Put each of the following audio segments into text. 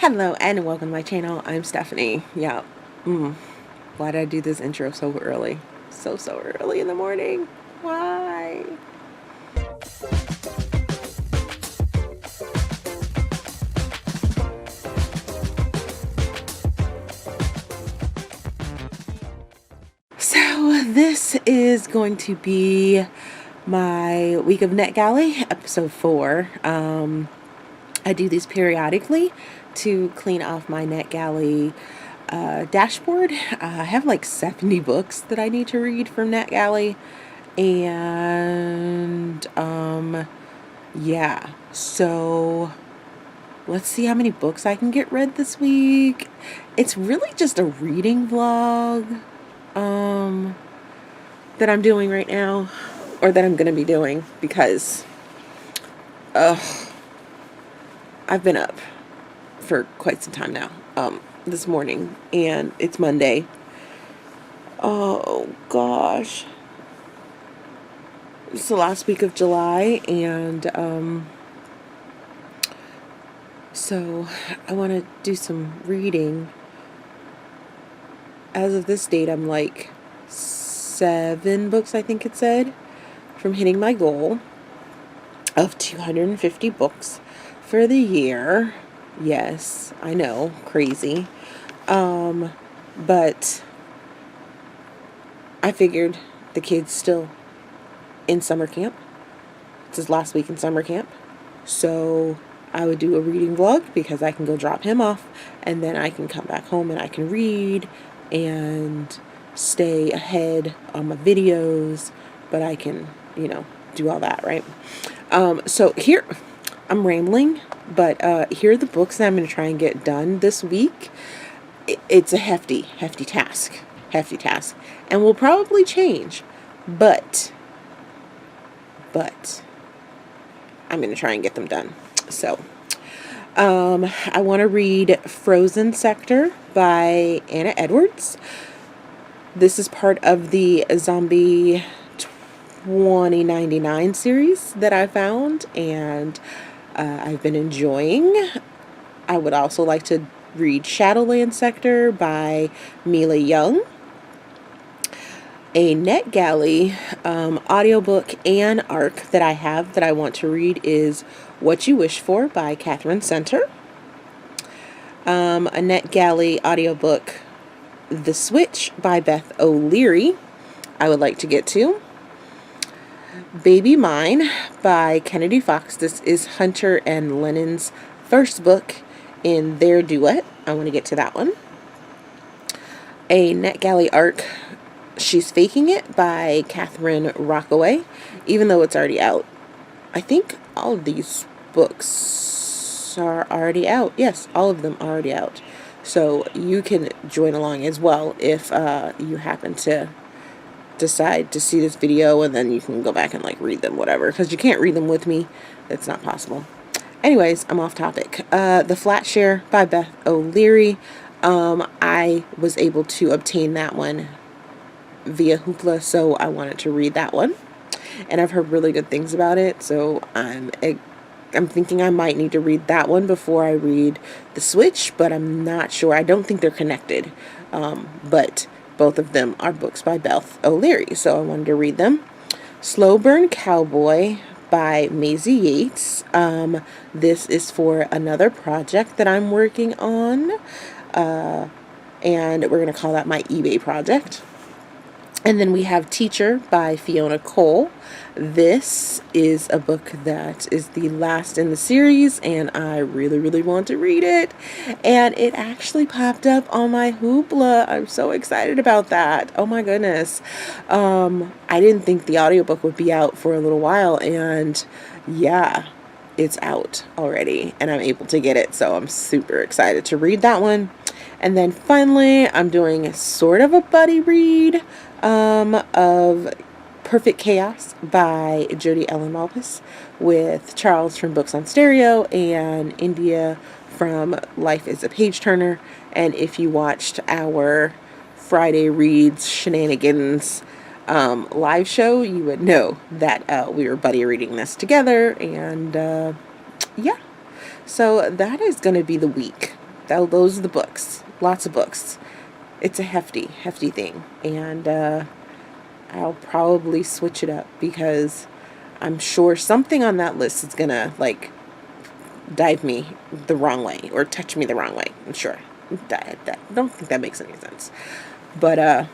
Hello and welcome to my channel. I'm Stephanie. Yeah. Why did I do this intro so early? So early in the morning. Why? So this is going to be my week of NetGalley, episode 4. I do these periodically to clean off my NetGalley dashboard. I have like 70 books that I need to read from NetGalley, and yeah, so let's see how many books I can get read this week. It's really just a reading vlog that I'm doing right now, or that I'm gonna be doing, because I've been up for quite some time now, this morning, and it's Monday. Oh gosh, it's the last week of July, and so I want to do some reading. As of this date, I'm like 7 books, I think it said, from hitting my goal of 250 books for the year. Yes, I know, crazy. But I figured the kid's still in summer camp. It's his last week in summer camp. So I would do a reading vlog, because I can go drop him off, and then I can come back home and I can read and stay ahead on my videos, but I can, do all that, right? So here, I'm rambling, but here are the books that I'm going to try and get done this week. It's a hefty task, and will probably change, but I'm going to try and get them done. So, I want to read Frozen Sector by Anna Edwards. This is part of the Zombie 2099 series that I found, and I've been enjoying. I would also like to read Shadowlands Sector by Mila Young. A NetGalley audiobook and ARC that I have that I want to read is What You Wish For by Katherine Center. A NetGalley audiobook, The Switch by Beth O'Leary, I would like to get to. Baby Mine by Kennedy Fox. This is Hunter and Lennon's first book in their duet. I want to get to that one. A NetGalley ARC, She's Faking It by Katherine Rockaway, even though it's already out. I think all of these books are already out. Yes, all of them are already out. So you can join along as well if you happen to decide to see this video, and then you can go back and read them, whatever, because you can't read them with me. That's not possible. Anyways, I'm off topic. The Flateshare by Beth O'Leary. I was able to obtain that one via Hoopla, so I wanted to read that one, and I've heard really good things about it, so I'm thinking I might need to read that one before I read The Switch, but I'm not sure. I don't think they're connected, but both of them are books by Beth O'Leary, so I wanted to read them. Slow Burn Cowboy by Maisey Yates. This is for another project that I'm working on, and we're going to call that my eBay project. And then we have Teacher by Fiona Cole. This is a book that is the last in the series, and I really want to read it. And it actually popped up on my Hoopla. I'm so excited about that. Oh my goodness. I didn't think the audiobook would be out for a little while, and yeah, it's out already, and I'm able to get it. So I'm super excited to read that one. And then finally, I'm doing sort of a buddy read of Perfect Chaos by Jodi Ellen Malpas, with Charles from Books on Stereo and India from Life is a Page Turner. And if you watched our Friday Reads Shenanigans live show, you would know that we were buddy reading this together. And yeah, so that is going to be the week. those are the books. Lots of books. It's a hefty thing. And I'll probably switch it up because I'm sure something on that list is gonna like dive me the wrong way or touch me the wrong way. I'm sure. Don't think that makes any sense. But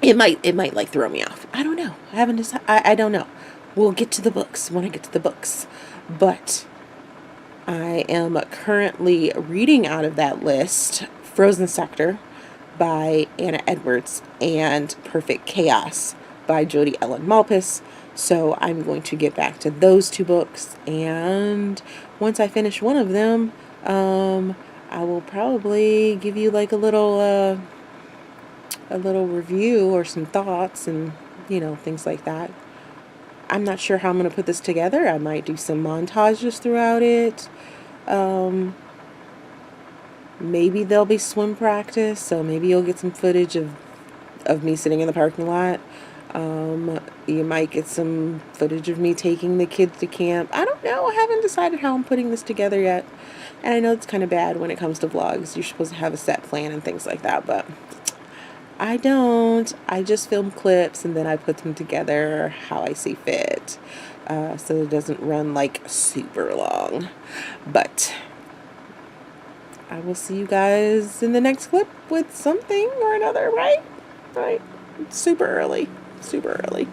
it might like throw me off. I don't know. I haven't decided. I don't know. We'll get to the books when I get to the books. But I am currently reading out of that list Frozen Sector by Anna Edwards and Perfect Chaos by Jodi Ellen Malpass. So I'm going to get back to those two books, and once I finish one of them, I will probably give you like a little review or some thoughts and, you know, things like that. I'm not sure how I'm going to put this together. I might do some montages throughout it. Maybe there'll be swim practice, so maybe you'll get some footage of me sitting in the parking lot. You might get some footage of me taking the kids to camp. I don't know. I haven't decided how I'm putting this together yet. And I know it's kind of bad when it comes to vlogs. You're supposed to have a set plan and things like that, but I don't. I just film clips and then I put them together how I see fit. So it doesn't run like super long. But I will see you guys in the next clip with something or another, right? Right. It's super early. Super early.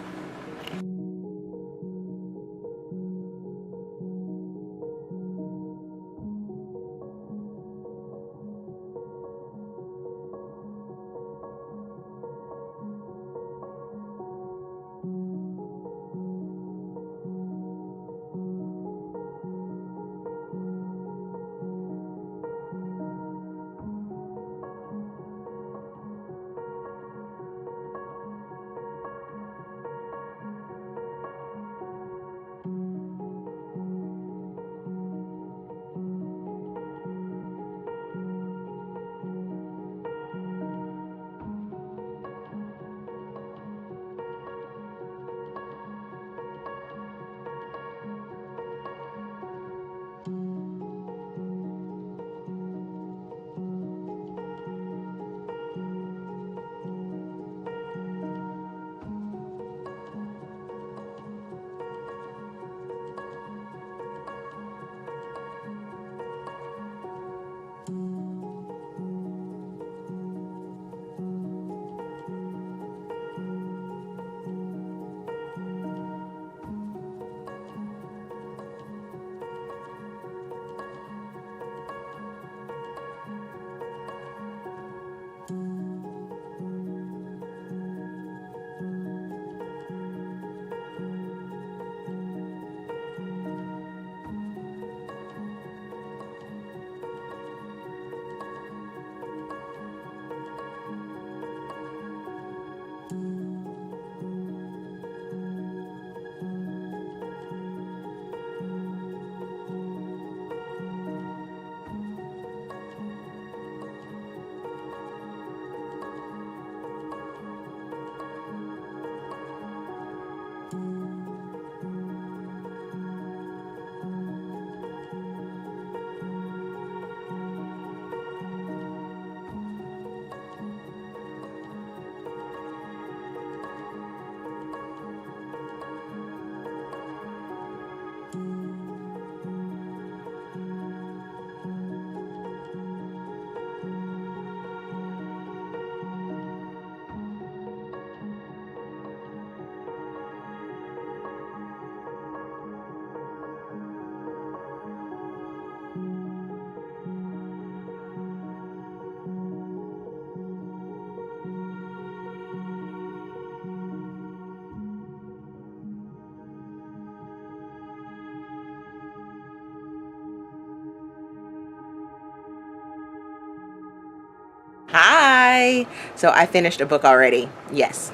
Hi! So I finished a book already. Yes.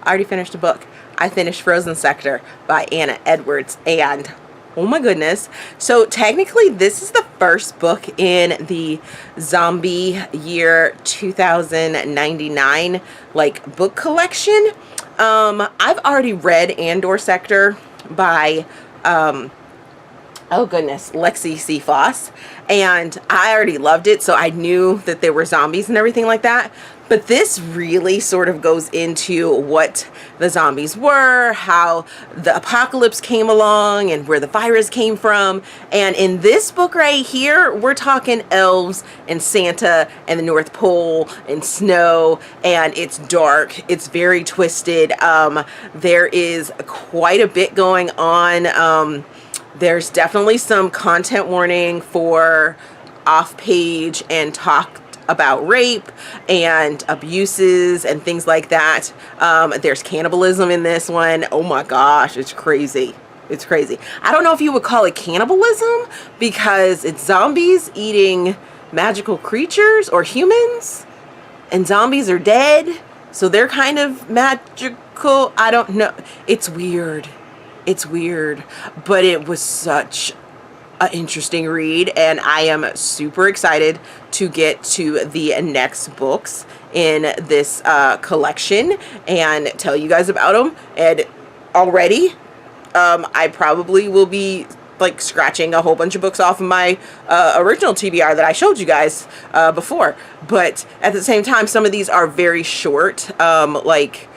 I already finished a book. I finished Frozen Sector by Anna Edwards, and oh my goodness. So technically this is the first book in the Zombie Year 2099 like book collection. I've already read Andor Sector by Oh goodness, Lexi C. Foss. And I already loved it, so I knew that there were zombies and everything like that. But this really sort of goes into what the zombies were, how the apocalypse came along, and where the virus came from. And in this book right here, we're talking elves and Santa and the North Pole and snow, and it's dark. It's very twisted. There is quite a bit going on. There's definitely some content warning for off-page and talked about rape and abuses and things like that. There's cannibalism in this one. Oh my gosh, it's crazy. It's crazy. I don't know if you would call it cannibalism because it's zombies eating magical creatures or humans, and zombies are dead, so they're kind of magical. I don't know. It's weird. It's weird, but it was such an interesting read, and I am super excited to get to the next books in this collection and tell you guys about them. And already, I probably will be like scratching a whole bunch of books off of my original TBR that I showed you guys before. But at the same time, some of these are very short, like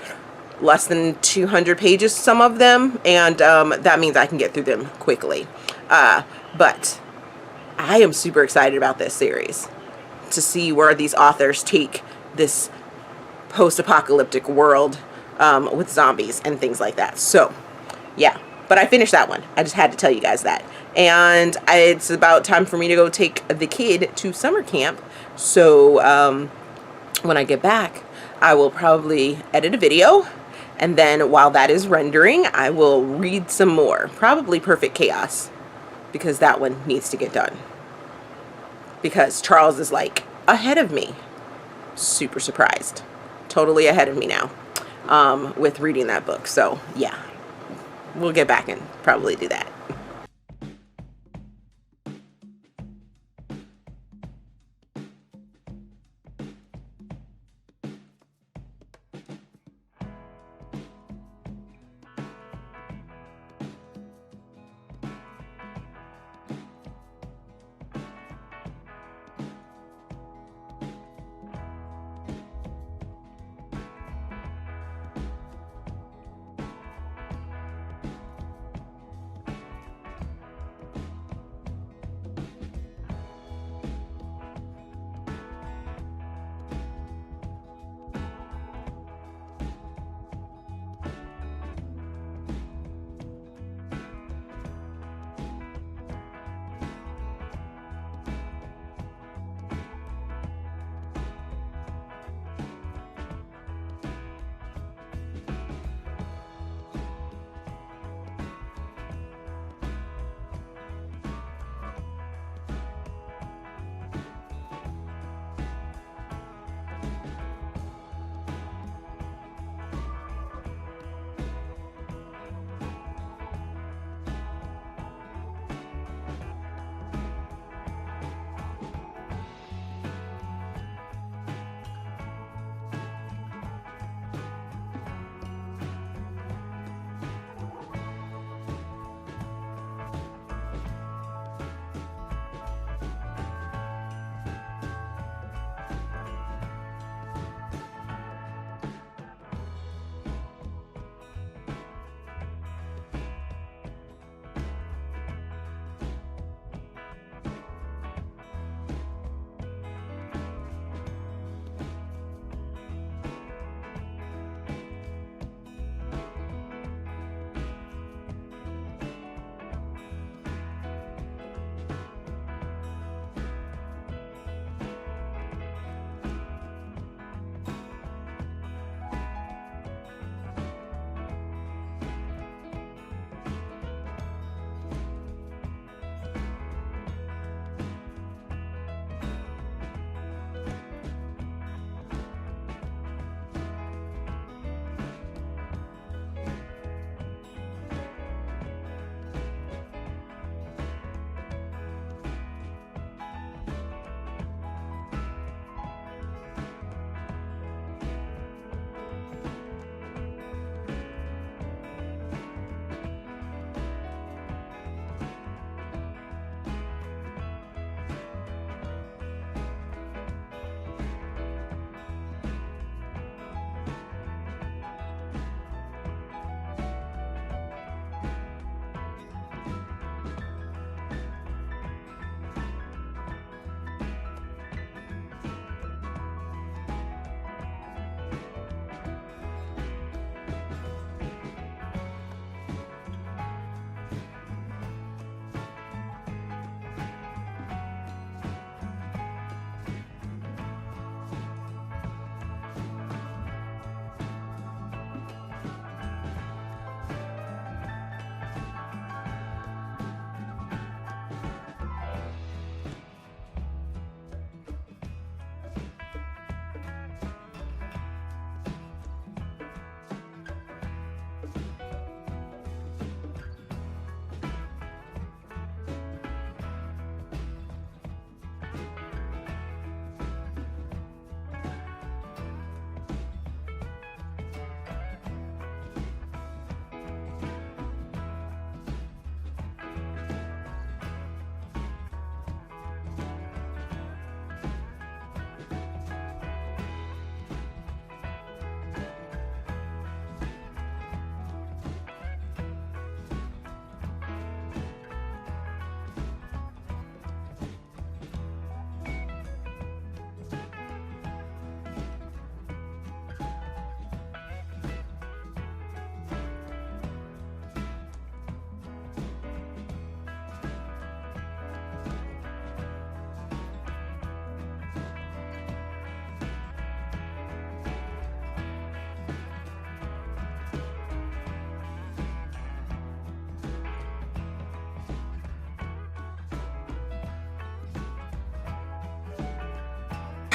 less than 200 pages, some of them, and that means I can get through them quickly. But I am super excited about this series to see where these authors take this post-apocalyptic world with zombies and things like that. So yeah, but I finished that one. I just had to tell you guys that. And it's about time for me to go take the kid to summer camp. So when I get back, I will probably edit a video. And then while that is rendering, I will read some more. Probably Perfect Chaos, because that one needs to get done. Because Charles is like ahead of me. Super surprised. Totally ahead of me now with reading that book. So yeah, we'll get back and probably do that.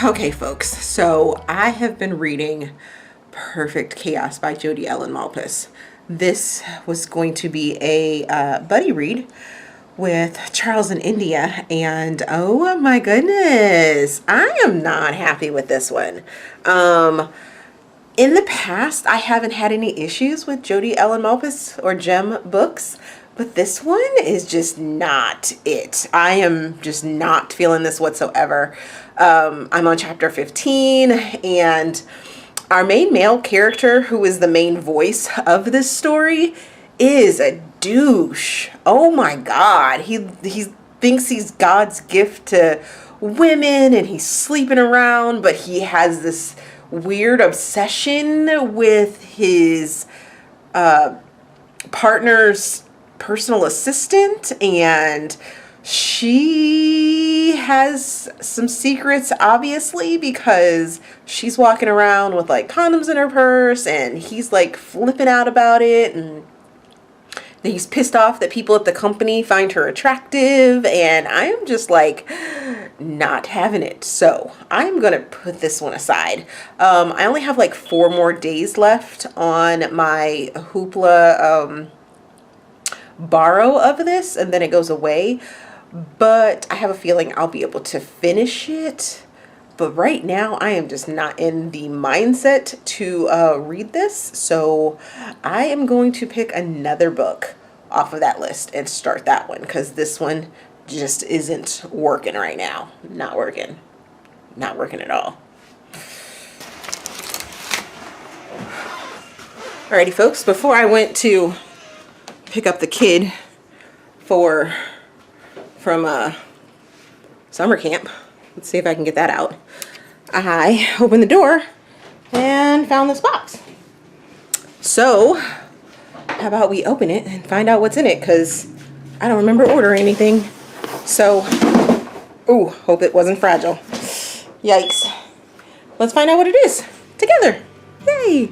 Okay, folks, so I have been reading Perfect Chaos by Jodi Ellen Malpas. This was going to be a buddy read with Charles and India, and oh my goodness, I am not happy with this one. In the past, I haven't had any issues with Jodi Ellen Malpas or Gem books, but this one is just not it. I am just not feeling this whatsoever. I'm on chapter 15, and our main male character, who is the main voice of this story, is a douche. Oh my God. He thinks he's God's gift to women, and he's sleeping around, but he has this weird obsession with his partner's personal assistant, and she has some secrets, obviously, because she's walking around with like condoms in her purse, and he's like flipping out about it, and he's pissed off that people at the company find her attractive, and I'm just like not having it. So I'm gonna put this one aside. I only have like 4 more days left on my Hoopla borrow of this, and then it goes away. But I have a feeling I'll be able to finish it. But right now, I am just not in the mindset to read this. So I am going to pick another book off of that list and start that one, because this one just isn't working right now. Not working. Not working at all. Alrighty, folks. Before I went to pick up the kid from summer camp, let's see if I can get that out, I opened the door and found this box. So how about we open it and find out what's in it, because I don't remember ordering anything. So, ooh, hope it wasn't fragile. Yikes. Let's find out what it is together. Yay!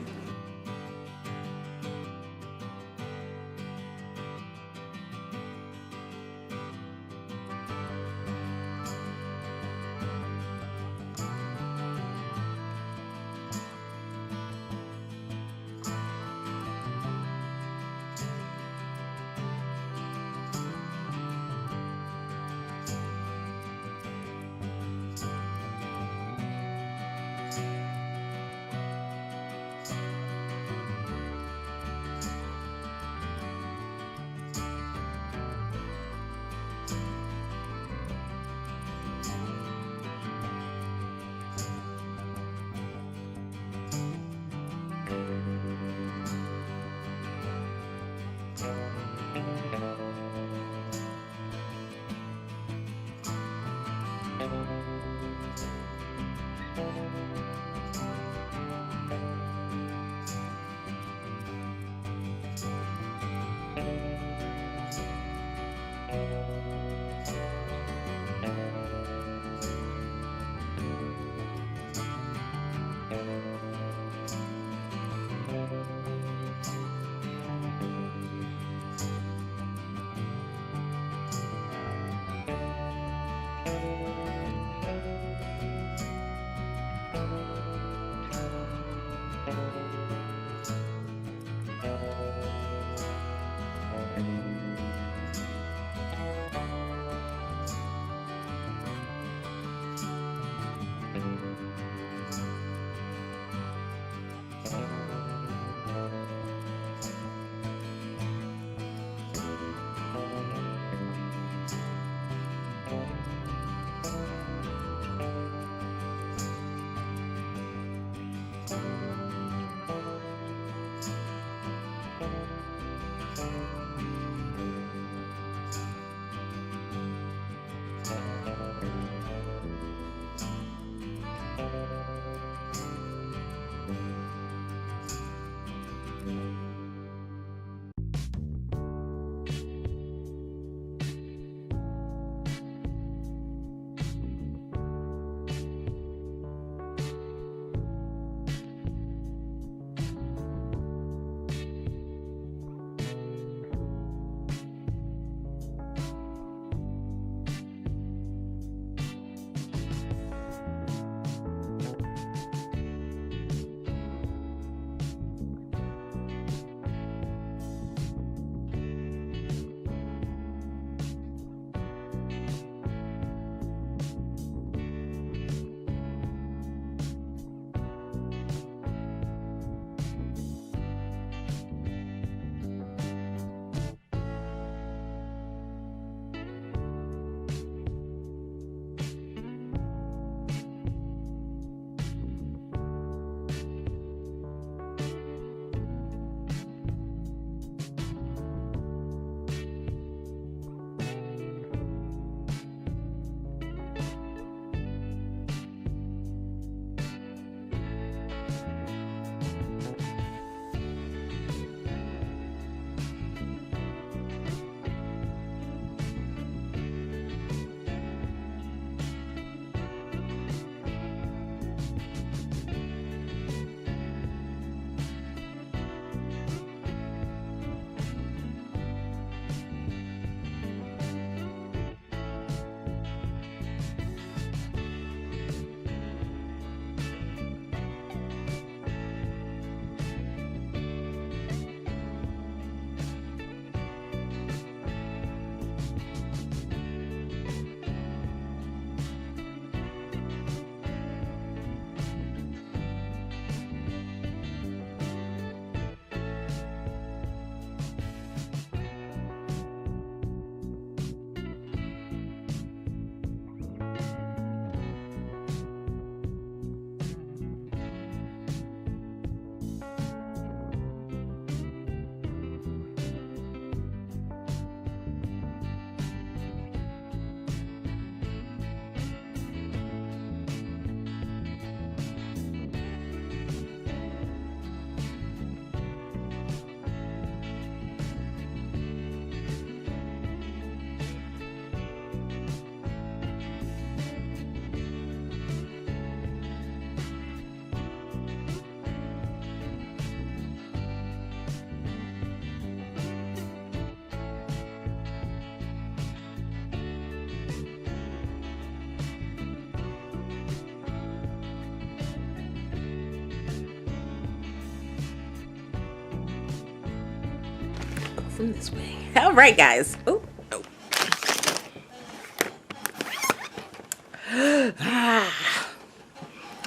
from this way. All right, guys. Oh, oh.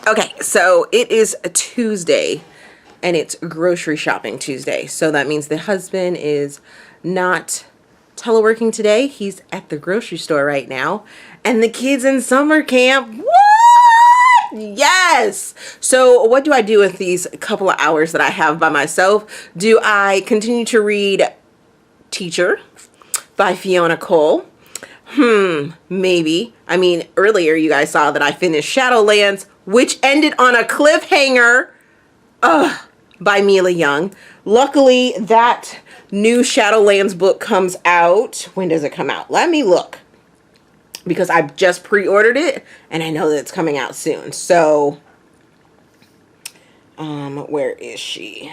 Okay, so it is a Tuesday, and it's grocery shopping Tuesday. So that means the husband is not teleworking today. He's at the grocery store right now, and the kids in summer camp. What? Yes. So what do I do with these couple of hours that I have by myself? Do I continue to read Teacher by Fiona Cole? Maybe. I mean, earlier you guys saw that I finished Shadowlands, which ended on a cliffhanger. By Mila Young. Luckily, that new Shadowlands book comes out. When does it come out? Let me look. Because I've just pre-ordered it, and I know that it's coming out soon. So, where is she?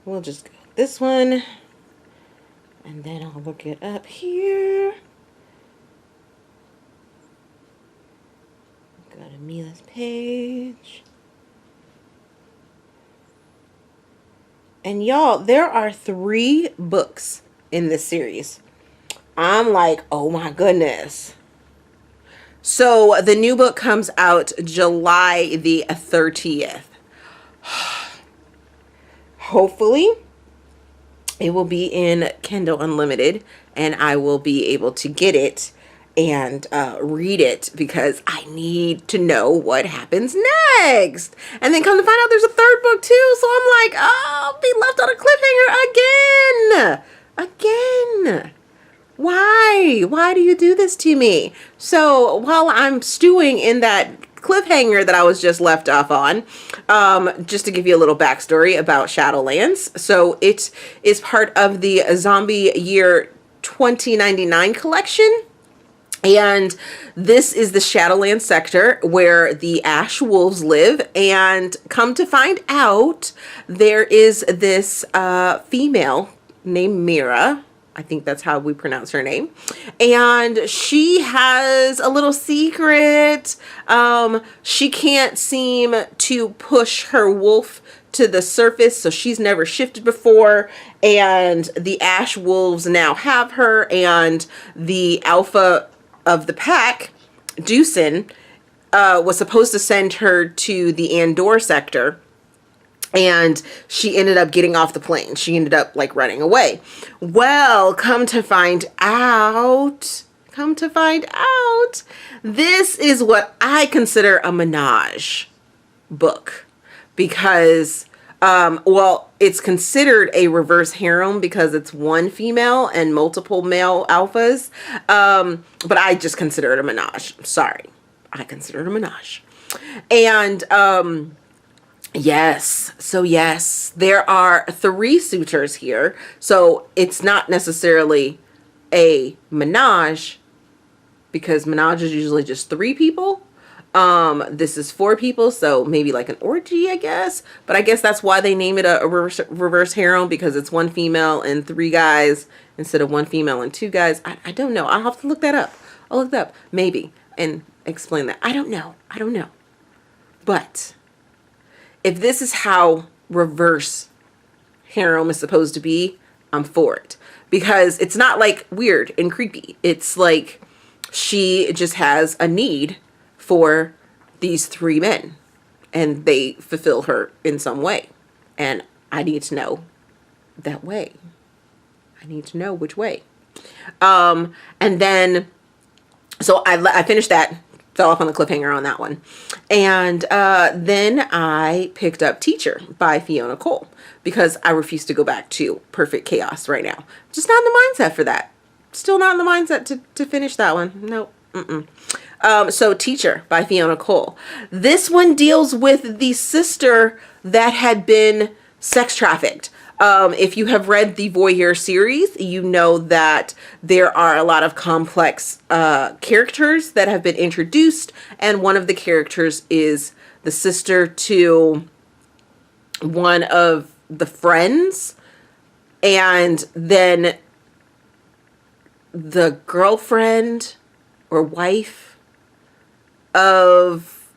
We'll just go with this one. And then I'll look it up here. Go to Mila's page. And y'all, there are 3 books in this series. I'm like, oh my goodness. So the new book comes out July the 30th. Hopefully it will be in Kindle Unlimited, and I will be able to get it and read it, because I need to know what happens next. And then come to find out there's a 3rd book too. So I'm like, oh, I'll be left on a cliffhanger again. Why do you do this to me? So while I'm stewing in that cliffhanger that I was just left off on, just to give you a little backstory about Shadowlands. So it is part of the Zombie Year 2099 collection. And this is the Shadowlands sector where the Ash Wolves live. And come to find out, there is this female named Mira. I think that's how we pronounce her name. And she has a little secret. She can't seem to push her wolf to the surface, so she's never shifted before. And the Ash Wolves now have her, and the alpha of the pack, Deucin, was supposed to send her to the Andor sector, and she ended up getting off the plane. She ended up like running away. Well, come to find out, this is what I consider a menage book, because well, it's considered a reverse harem because it's one female and multiple male alphas. But I just consider it a menage. Sorry. I consider it a menage. And, yes. So yes, there are 3 suitors here. So it's not necessarily a menage, because menage is usually just 3 people. This is 4 people, so maybe like an orgy, I guess. But I guess that's why they name it a reverse harem, because it's 1 female and 3 guys instead of 1 female and 2 guys. I don't know. I'll have to look that up. I'll look that up, maybe, and explain that. I don't know. But if this is how reverse harem is supposed to be, I'm for it. Because it's not like weird and creepy. It's like she just has a need for these 3 men, and they fulfill her in some way, and I need to know that way. I need to know which way. And then so I finished that, fell off on the cliffhanger on that one, and then I picked up Teacher by Fiona Cole, because I refuse to go back to Perfect Chaos right now. Just not in the mindset for that. Still not in the mindset to finish that one. Nope. So Teacher by Fiona Cole. This one deals with the sister that had been sex trafficked. If you have read the Voyeur series, you know that there are a lot of complex characters that have been introduced, and one of the characters is the sister to one of the friends, and then the girlfriend or wife of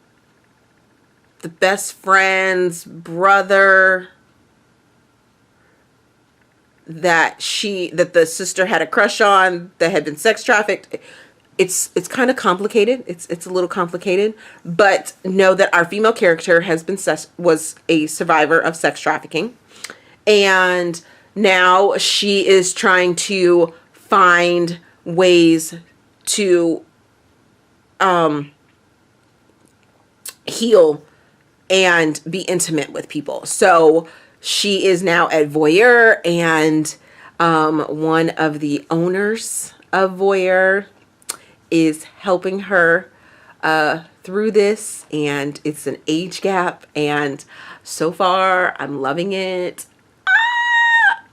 the best friend's brother. that the sister had a crush on, that had been sex trafficked. It's kind of complicated. It's a little complicated, but know that our female character was a survivor of sex trafficking, and now she is trying to find ways to heal and be intimate with people. So she is now at Voyeur, and one of the owners of Voyeur is helping her through this, and it's an age gap, and so far I'm loving it.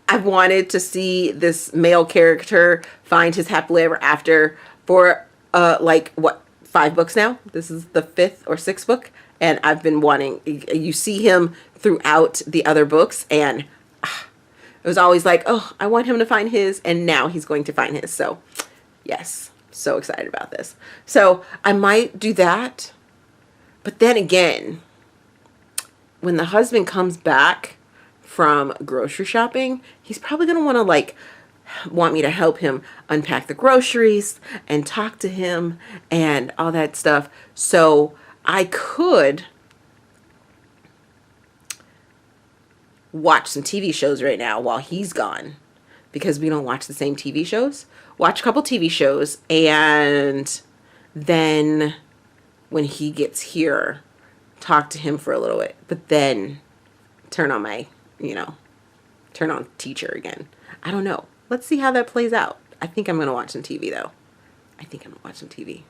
I've wanted to see this male character find his happily ever after for like what, 5 books now. This is the 5th or 6th book, and I've been wanting. You see him throughout the other books, and it was always like, oh, I want him to find his, and now he's going to find his. So yes, so excited about this. So I might do that, but then again, when the husband comes back from grocery shopping, he's probably going to want me to help him unpack the groceries and talk to him and all that stuff. So I could watch some TV shows right now while he's gone, because we don't watch the same TV shows. Watch a couple TV shows, and then when he gets here, talk to him for a little bit, but then turn on my, turn on teacher again. I don't know. Let's see how that plays out. I think I'm going to watch some TV, though. I think I'm going to watch some TV.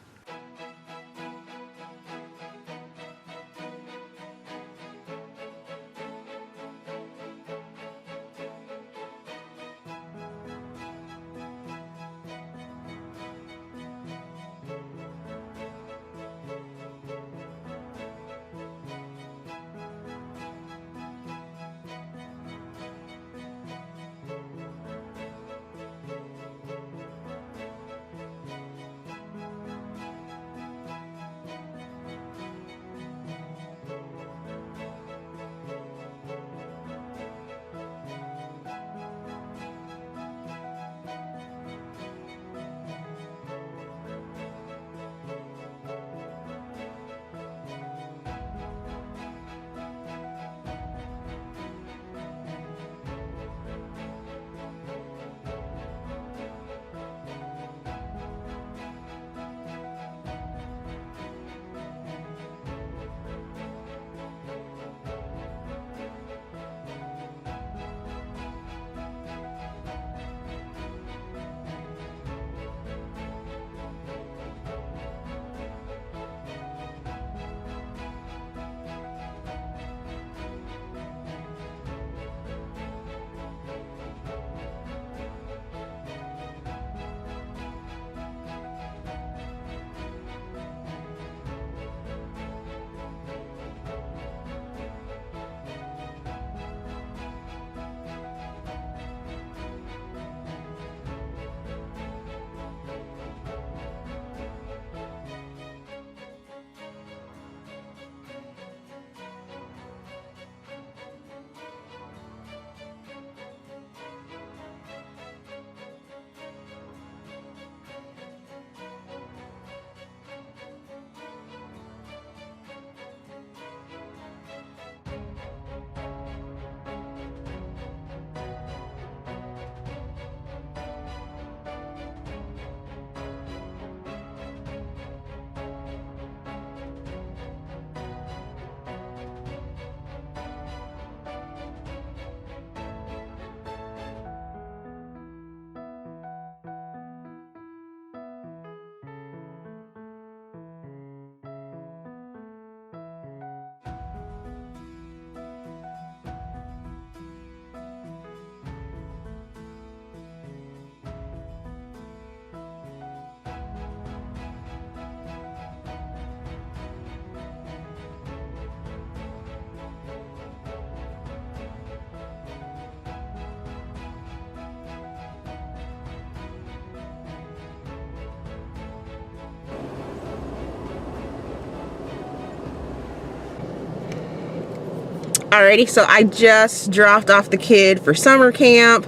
Alrighty, so I just dropped off the kid for summer camp.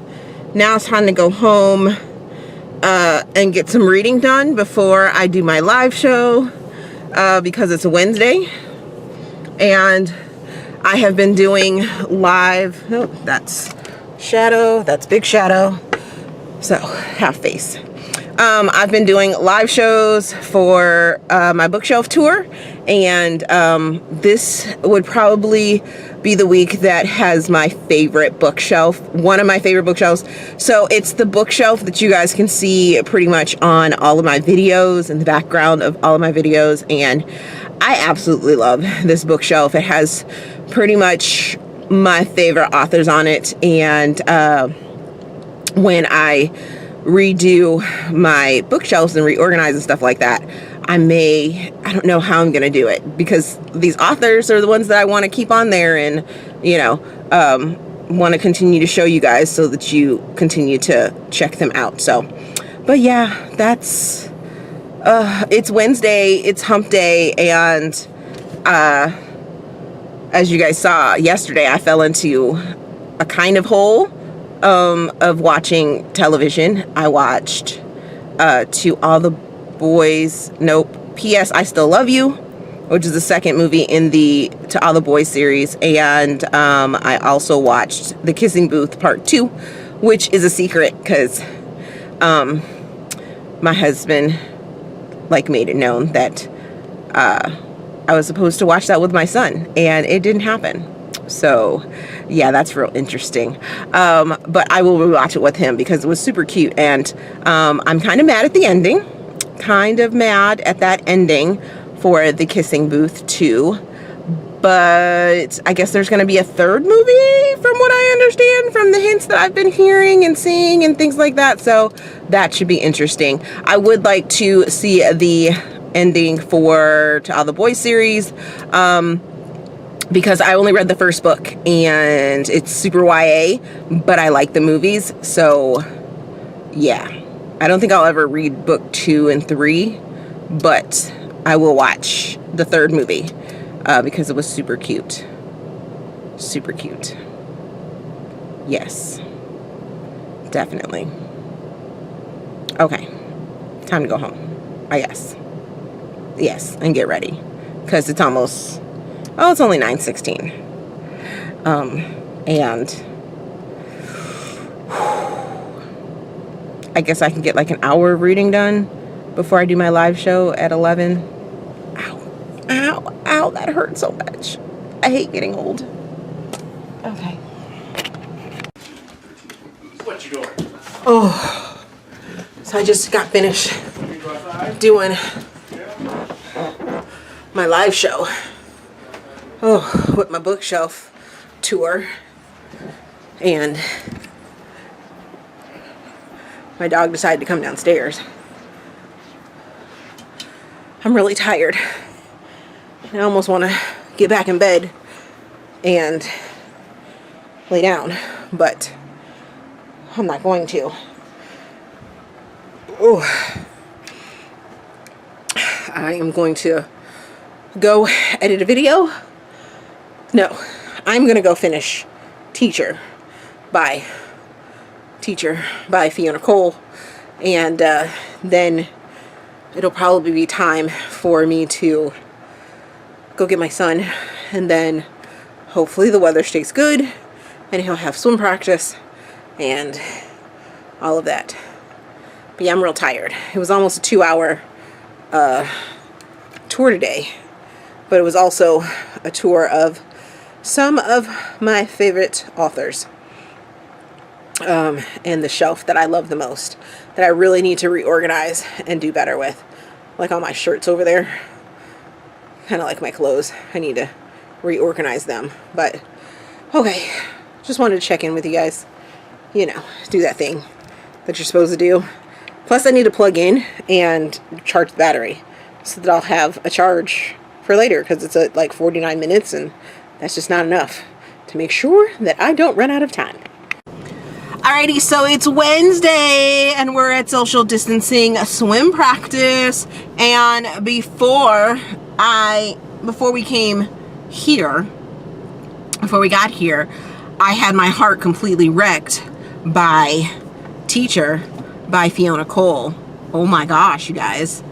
now it's time to go home and get some reading done before I do my live show, because it's a Wednesday. And I have been doing live, no, that's Shadow, that's Big Shadow, so half face. I've been doing live shows for my bookshelf tour, and this would probably be the week that has my favorite bookshelf, one of my favorite bookshelves. So it's the bookshelf that you guys can see pretty much on all of my videos, in the background of all of my videos, and I absolutely love this bookshelf. It has pretty much my favorite authors on it, and when I redo my bookshelves and reorganize and stuff like that, I don't know how I'm gonna do it, because these authors are the ones that I want to keep on there, and you know, want to continue to show you guys so that you continue to check them out. So, but yeah, that's it's Wednesday, it's hump day, and as you guys saw yesterday, I fell into a kind of hole of watching television. I watched To All the Boys, nope, P.S. I Still Love You, which is the second movie in the To All the Boys series, and I also watched The Kissing Booth Part 2, which is a secret because my husband made it known that I was supposed to watch that with my son, and it didn't happen. So yeah, that's real interesting. But I will rewatch it with him because it was super cute, and I'm kind of mad at the ending. Kind of mad at that ending for The Kissing Booth 2. But I guess there's going to be a third movie, from what I understand, from the hints that I've been hearing and seeing and things like that. So that should be interesting. I would like to see the ending for To All the Boys series, because I only read the first book and it's super YA, but I like the movies. So yeah, I don't think I'll ever read book 2 and 3, but I will watch the third movie because it was super cute. Super cute. Yes, definitely. Okay, time to go home, I guess. Yes, and get ready, because it's almost, oh, it's only 9:16. And I guess I can get like an hour of reading done before I do my live show at 11. Ow, ow, ow, that hurts so much. I hate getting old. Okay. What you doing? Oh, so I just got finished doing my live show. Oh, with my bookshelf tour, and my dog decided to come downstairs. I'm really tired. I almost want to get back in bed and lay down, but I'm not going to. Oh, I am going to go edit a video. No, I'm gonna go finish Teacher by Fiona Cole, and then it'll probably be time for me to go get my son, and then hopefully the weather stays good and he'll have swim practice and all of that. But yeah, I'm real tired. It was almost a 2-hour tour today, but it was also a tour of some of my favorite authors, and the shelf that I love the most, that I really need to reorganize and do better with. Like all my shirts over there, kind of like my clothes, I need to reorganize them. But okay, just wanted to check in with you guys, you know, do that thing that you're supposed to do. Plus I need to plug in and charge the battery so that I'll have a charge for later, because it's at like 49 minutes and that's just not enough to make sure that I don't run out of time. Alrighty, so it's Wednesday and we're at social distancing swim practice, and before we got here, I had my heart completely wrecked by Teacher by Fiona Cole. Oh my gosh, you guys.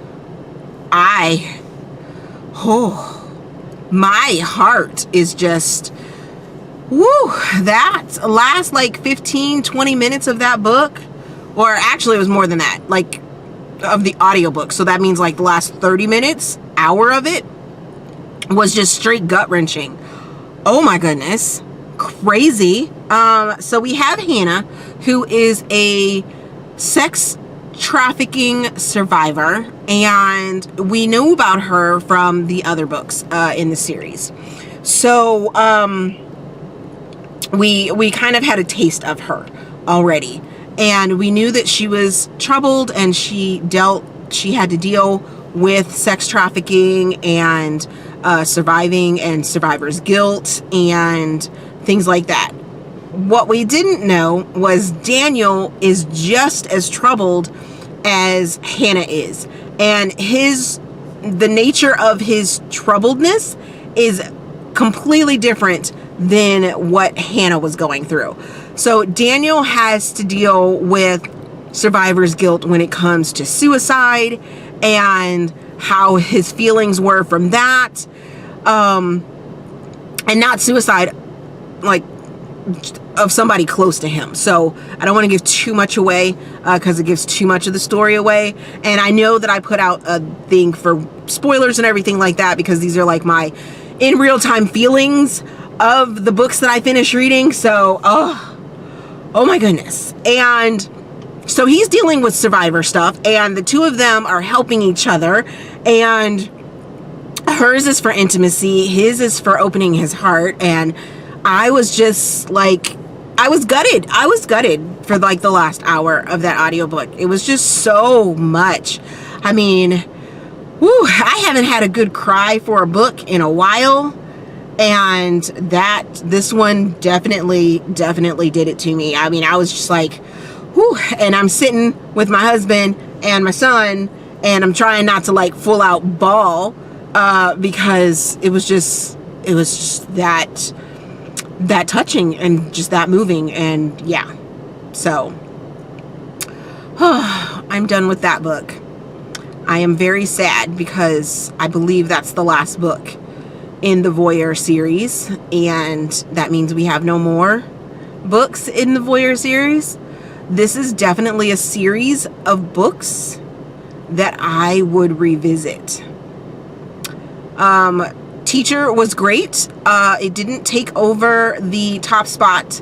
My heart is just, woo, that last like 15-20 minutes of that book, or actually it was more than that, like of the audiobook, so that means like the last 30 minutes, hour of it was just straight gut-wrenching. Oh my goodness, crazy. So we have Hannah, who is a sex trafficking survivor, and we knew about her from the other books in the series. So we kind of had a taste of her already, and we knew that she was troubled, and she had to deal with sex trafficking and surviving and survivor's guilt and things like that. What we didn't know was Daniel is just as troubled as Hannah is, and the nature of his troubledness is completely different than what Hannah was going through. So Daniel has to deal with survivor's guilt when it comes to suicide and how his feelings were from that, and not suicide like of somebody close to him. So I don't want to give too much away because it gives too much of the story away. And I know that I put out a thing for spoilers and everything like that, because these are like my in real time feelings of the books that I finished reading. So, oh my goodness. And so he's dealing with survivor stuff, and the two of them are helping each other, and hers is for intimacy, his is for opening his heart. And I was just like, I was gutted for like the last hour of that audiobook. It was just so much. I mean, whew, I haven't had a good cry for a book in a while, and this one definitely did it to me. I mean, I was just like, whew, and I'm sitting with my husband and my son, and I'm trying not to like full out bawl because it was just that touching and just that moving. And yeah, so I'm done with that book. I am very sad because I believe that's the last book in the Voyeur series, and that means we have no more books in the Voyeur series. This is definitely a series of books that I would revisit. Teacher was great. It didn't take over the top spot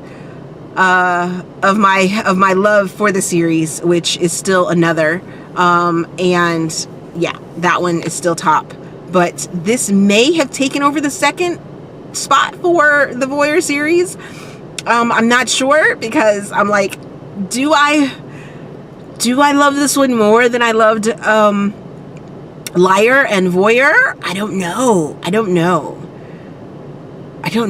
of my love for the series, which is still another. And yeah, that one is still top. But this may have taken over the second spot for the Voyeur series. I'm not sure, because I'm like, do I love this one more than I loved Liar and Voyeur? I don't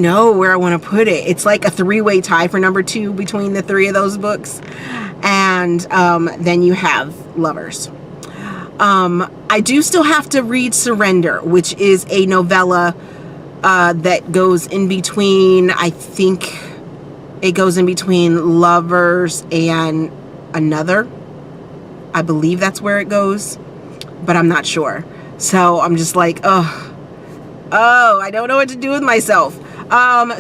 know where I want to put it. It's like a three-way tie for number 2 between the 3 of those books. And then you have Lovers. I do still have to read Surrender, which is a novella that goes in between, I think it goes in between Lovers and Another. I believe that's where it goes, but I'm not sure. So I'm just like, oh, I don't know what to do with myself.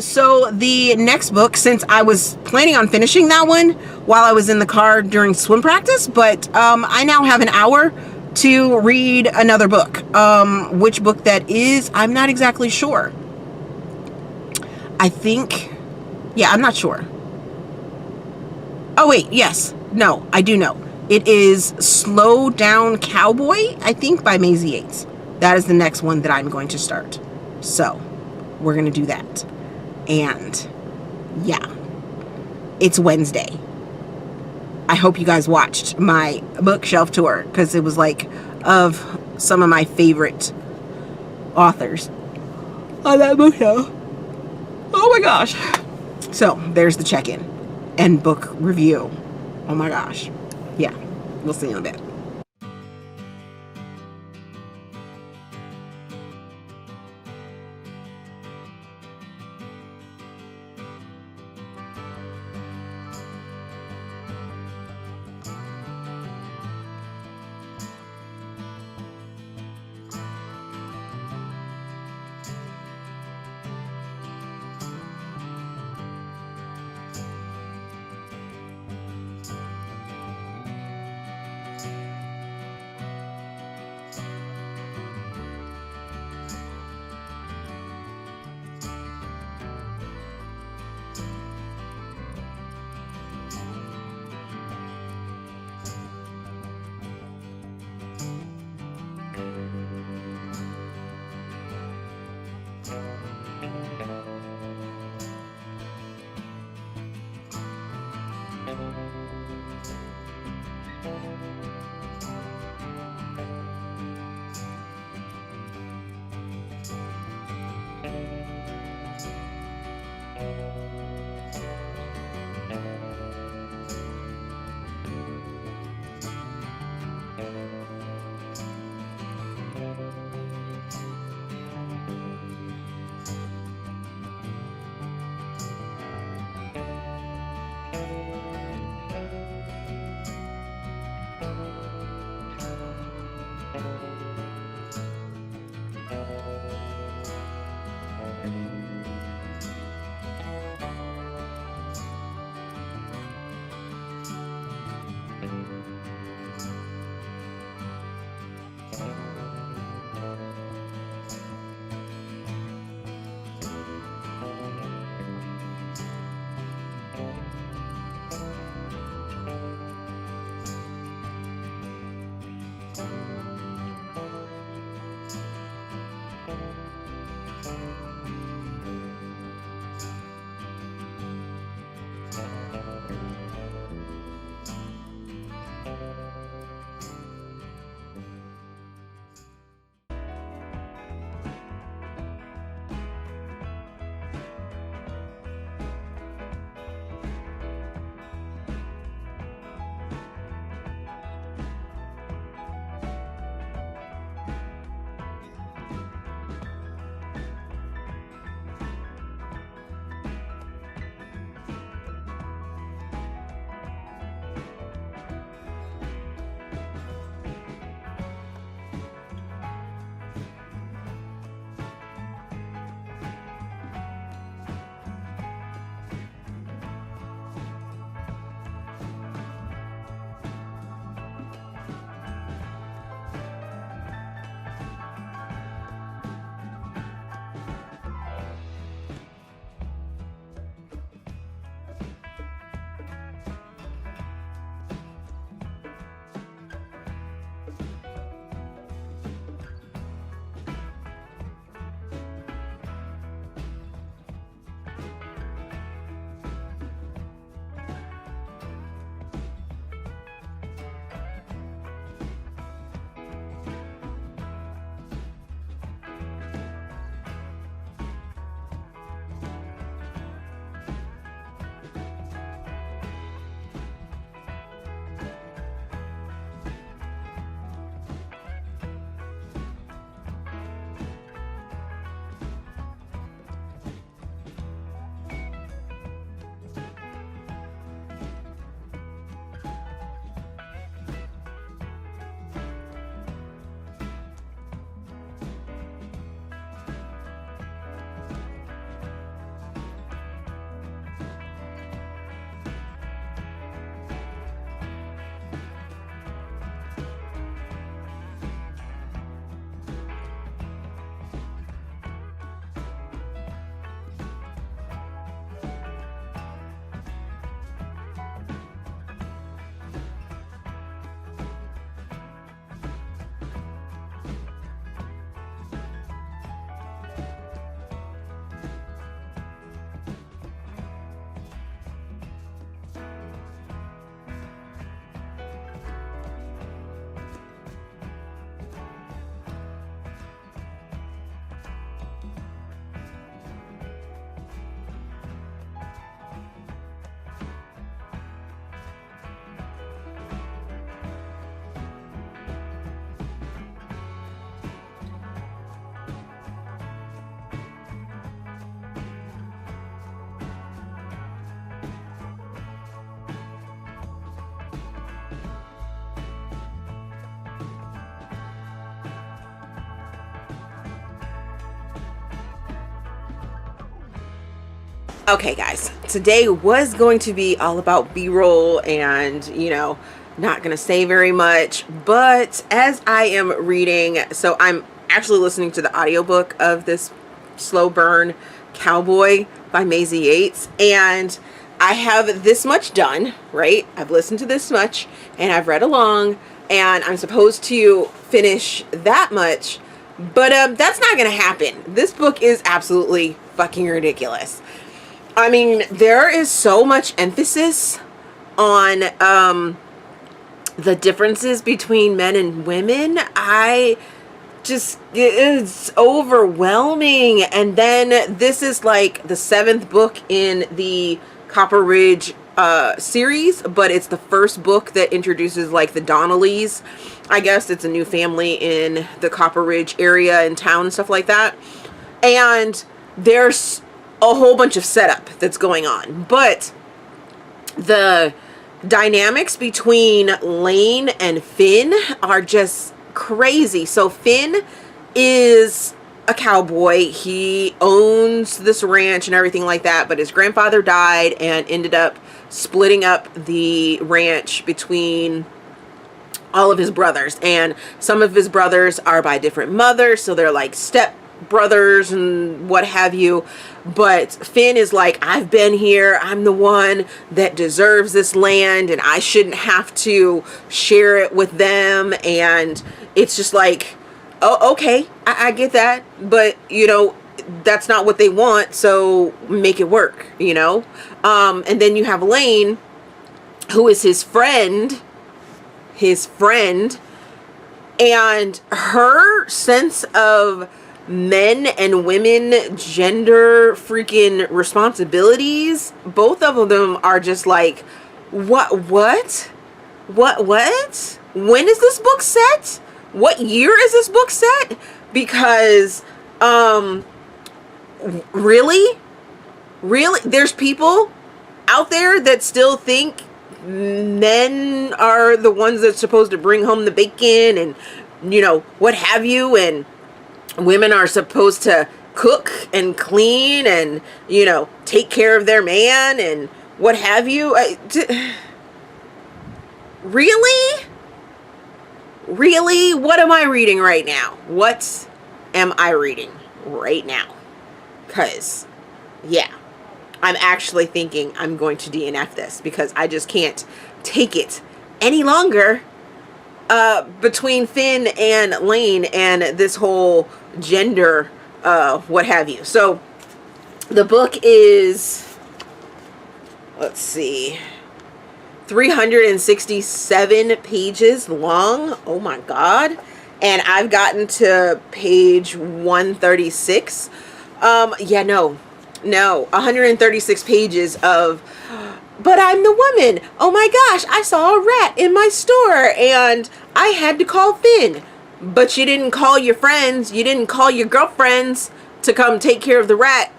So the next book, since I was planning on finishing that one while I was in the car during swim practice, but I now have an hour to read another book. Which book that is, I'm not exactly sure. I think, yeah, I'm not sure. Oh wait, yes, no, I do know. It is Slow Down Cowboy, I think, by Maisey Yates. That is the next one that I'm going to start. So we're going to do that. And yeah, it's Wednesday. I hope you guys watched my bookshelf tour, because it was like of some of my favorite authors on that bookshelf. Oh my gosh. So there's the check-in and book review. Oh my gosh. Yeah, we'll see you in a bit. Okay, guys, today was going to be all about B-roll and, not going to say very much, but as I am reading, so I'm actually listening to the audiobook of this slow burn Cowboy by Maisey Yates, and I have this much done, right? I've listened to this much, and I've read along, and I'm supposed to finish that much, but that's not going to happen. This book is absolutely fucking ridiculous. I mean, there is so much emphasis on the differences between men and women. It's overwhelming. And then this is like the 7th book in the Copper Ridge series, but it's the first book that introduces like the Donnellys. I guess it's a new family in the Copper Ridge area and town and stuff like that. And there's a whole bunch of setup that's going on, but the dynamics between Lane and Finn are just crazy. So Finn is a cowboy. He owns this ranch and everything like that, but his grandfather died and ended up splitting up the ranch between all of his brothers, and some of his brothers are by different mothers, so they're like step brothers and what have you. But Finn is like, I've been here, I'm the one that deserves this land, and I shouldn't have to share it with them. And it's just like, oh, okay, I get that, but that's not what they want, so make it work. And then you have Lane, who is his friend, and her sense of men and women gender freaking responsibilities, both of them are just like, what when is this book set? What year is this book set? Because really there's people out there that still think men are the ones that's supposed to bring home the bacon and what have you, and women are supposed to cook and clean and take care of their man and what have you. Really what am I reading right now? What am I reading right now? Because I'm actually thinking I'm going to DNF this, because I just can't take it any longer between Finn and Lane and this whole gender what have you. So the book is, let's see, 367 pages long. Oh my god. And I've gotten to page 136. 136 pages of, but I'm the woman. Oh my gosh, I saw a rat in my store and I had to call Finn. But you didn't call your friends, you didn't call your girlfriends to come take care of the rat.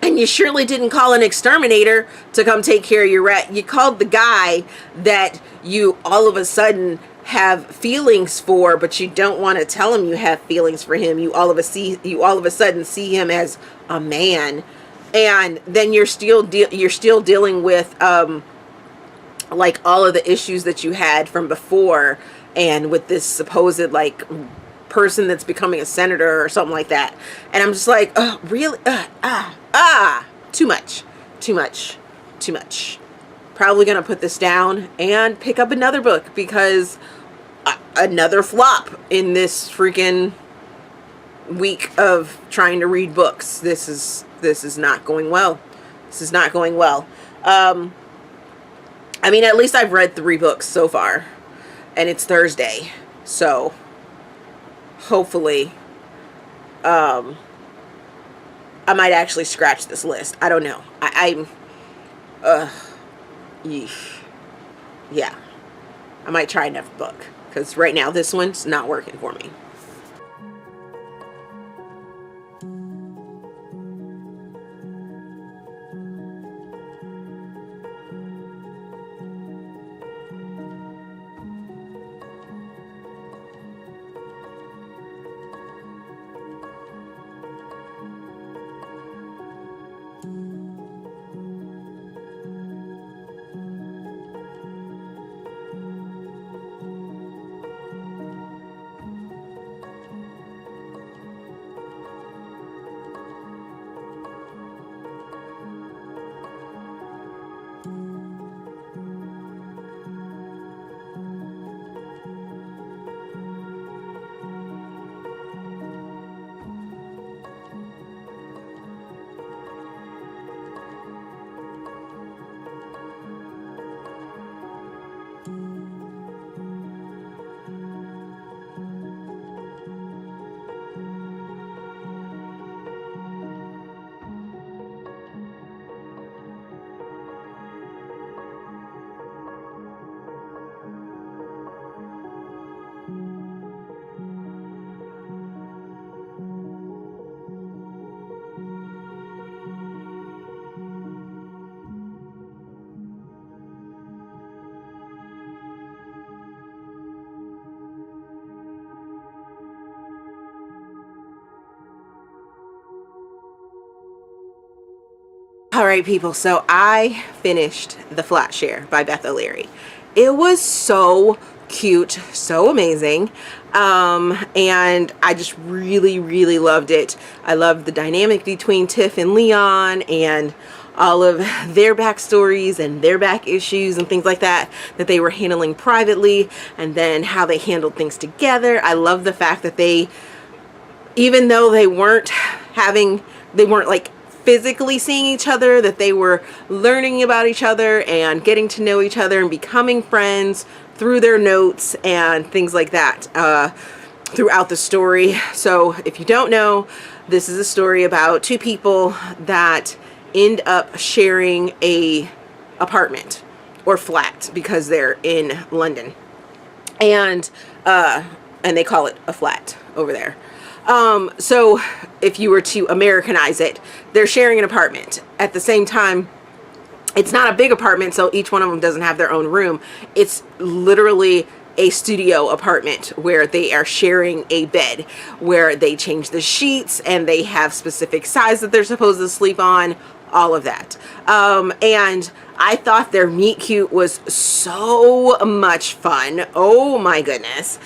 And you surely didn't call an exterminator to come take care of your rat. You called the guy that you all of a sudden have feelings for, but you don't want to tell him you have feelings for him. You all of a sudden see him as a man. And then you're still dealing with like all of the issues that you had from before, and with this supposed like person that's becoming a senator or something like that. And I'm just like, oh, really? Too much. Probably gonna put this down and pick up another book, because another flop in this freaking week of trying to read books. This is not going well. I mean, at least I've read 3 books so far, and it's Thursday, so hopefully I might actually scratch this list. I don't know. Yeah, I might try another book, because right now this one's not working for me. All right, people, so I finished The Flateshare by Beth O'Leary. It was so cute, so amazing, and I just really, really loved it. I loved the dynamic between Tiff and Leon and all of their backstories and their back issues and things like that that they were handling privately, and then how they handled things together. I love the fact that they, even though they weren't like physically seeing each other, that they were learning about each other and getting to know each other and becoming friends through their notes and things like that throughout the story. So if you don't know, this is a story about two people that end up sharing a apartment or flat because they're in London, and they call it a flat over there. So if you were to Americanize it, they're sharing an apartment. At the same time, it's not a big apartment, so each one of them doesn't have their own room. It's literally a studio apartment where they are sharing a bed, where they change the sheets and they have specific size that they're supposed to sleep on, all of that. And I thought their meet cute was so much fun. Oh my goodness.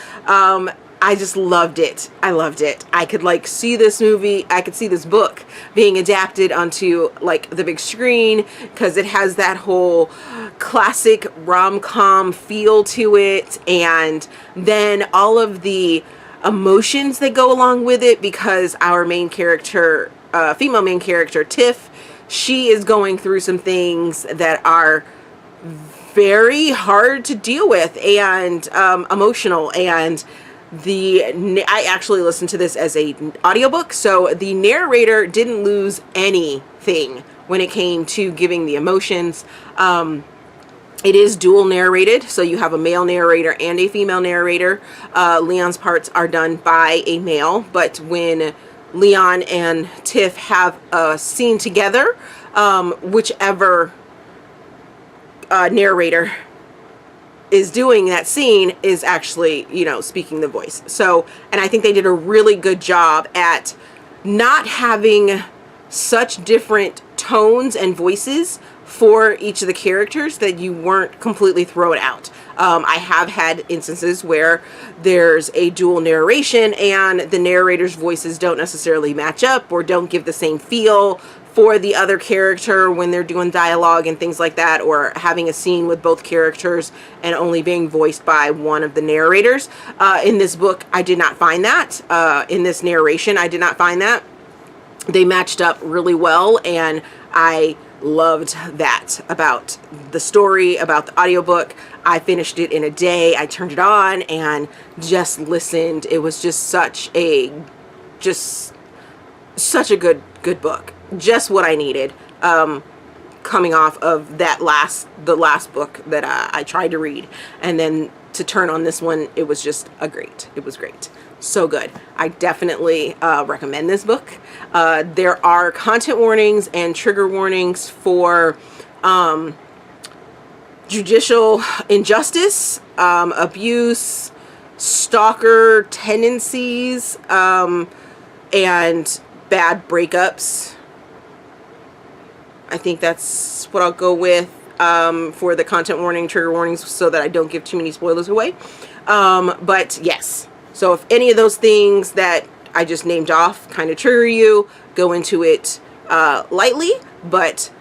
I just loved it. I loved it. I could like see this movie, I could see this book being adapted onto like the big screen, because it has that whole classic rom-com feel to it, and then all of the emotions that go along with it, because our main character, female main character, Tiff, she is going through some things that are very hard to deal with and emotional, and I actually listened to this as a audiobook, so the narrator didn't lose anything when it came to giving the emotions. It is dual narrated, so you have a male narrator and a female narrator. Leon's parts are done by a male, but when Leon and Tiff have a scene together, whichever narrator is doing that scene is actually, you know, speaking the voice. So, and I think they did a really good job at not having such different tones and voices for each of the characters that you weren't completely thrown out. I have had instances where there's a dual narration and the narrator's voices don't necessarily match up or don't give the same feel for the other character when they're doing dialogue and things like that, or having a scene with both characters and only being voiced by one of the narrators. In this book, I did not find that. In this narration, I did not find that. They matched up really well, and I loved that about the story, about the audiobook. I finished it in a day. I turned it on and just listened. It was just such a good book. Just what I needed, coming off of the last book that I tried to read, and then to turn on this one, it was just it was great. So good. I definitely recommend this book. There are content warnings and trigger warnings for judicial injustice, abuse, stalker tendencies, and bad breakups. I think that's what I'll go with for the content warning, trigger warnings, so that I don't give too many spoilers away. But yes, so if any of those things that I just named off kind of trigger you, go into it lightly, but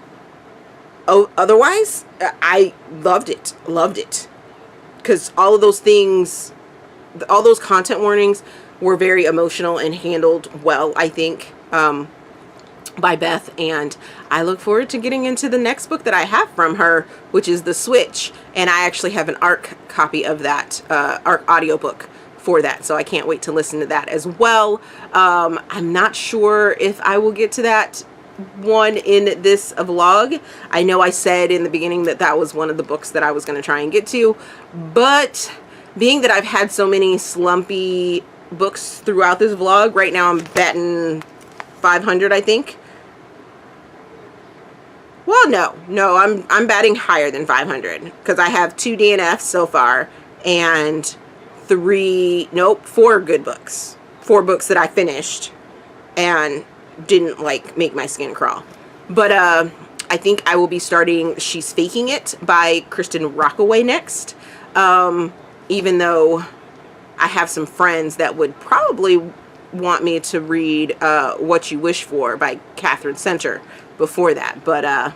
otherwise, I loved it, because all of those things, all those content warnings were very emotional and handled well, I think, by Beth, and I look forward to getting into the next book that I have from her, which is The Switch, and I actually have an ARC copy of that, ARC audiobook for that, so I can't wait to listen to that as well. I'm not sure if I will get to that one in this vlog. I know I said in the beginning that that was one of the books that I was going to try and get to, but being that I've had so many slumpy books throughout this vlog, right now I'm batting 500, I think. Well, no, I'm batting higher than 500, because I have 2 DNFs so far and 4 good books. 4 books that I finished and didn't like make my skin crawl. But I think I will be starting She's Faking It by Kristin Rockaway next. Even though I have some friends that would probably want me to read What You Wish For by Katherine Center before that. But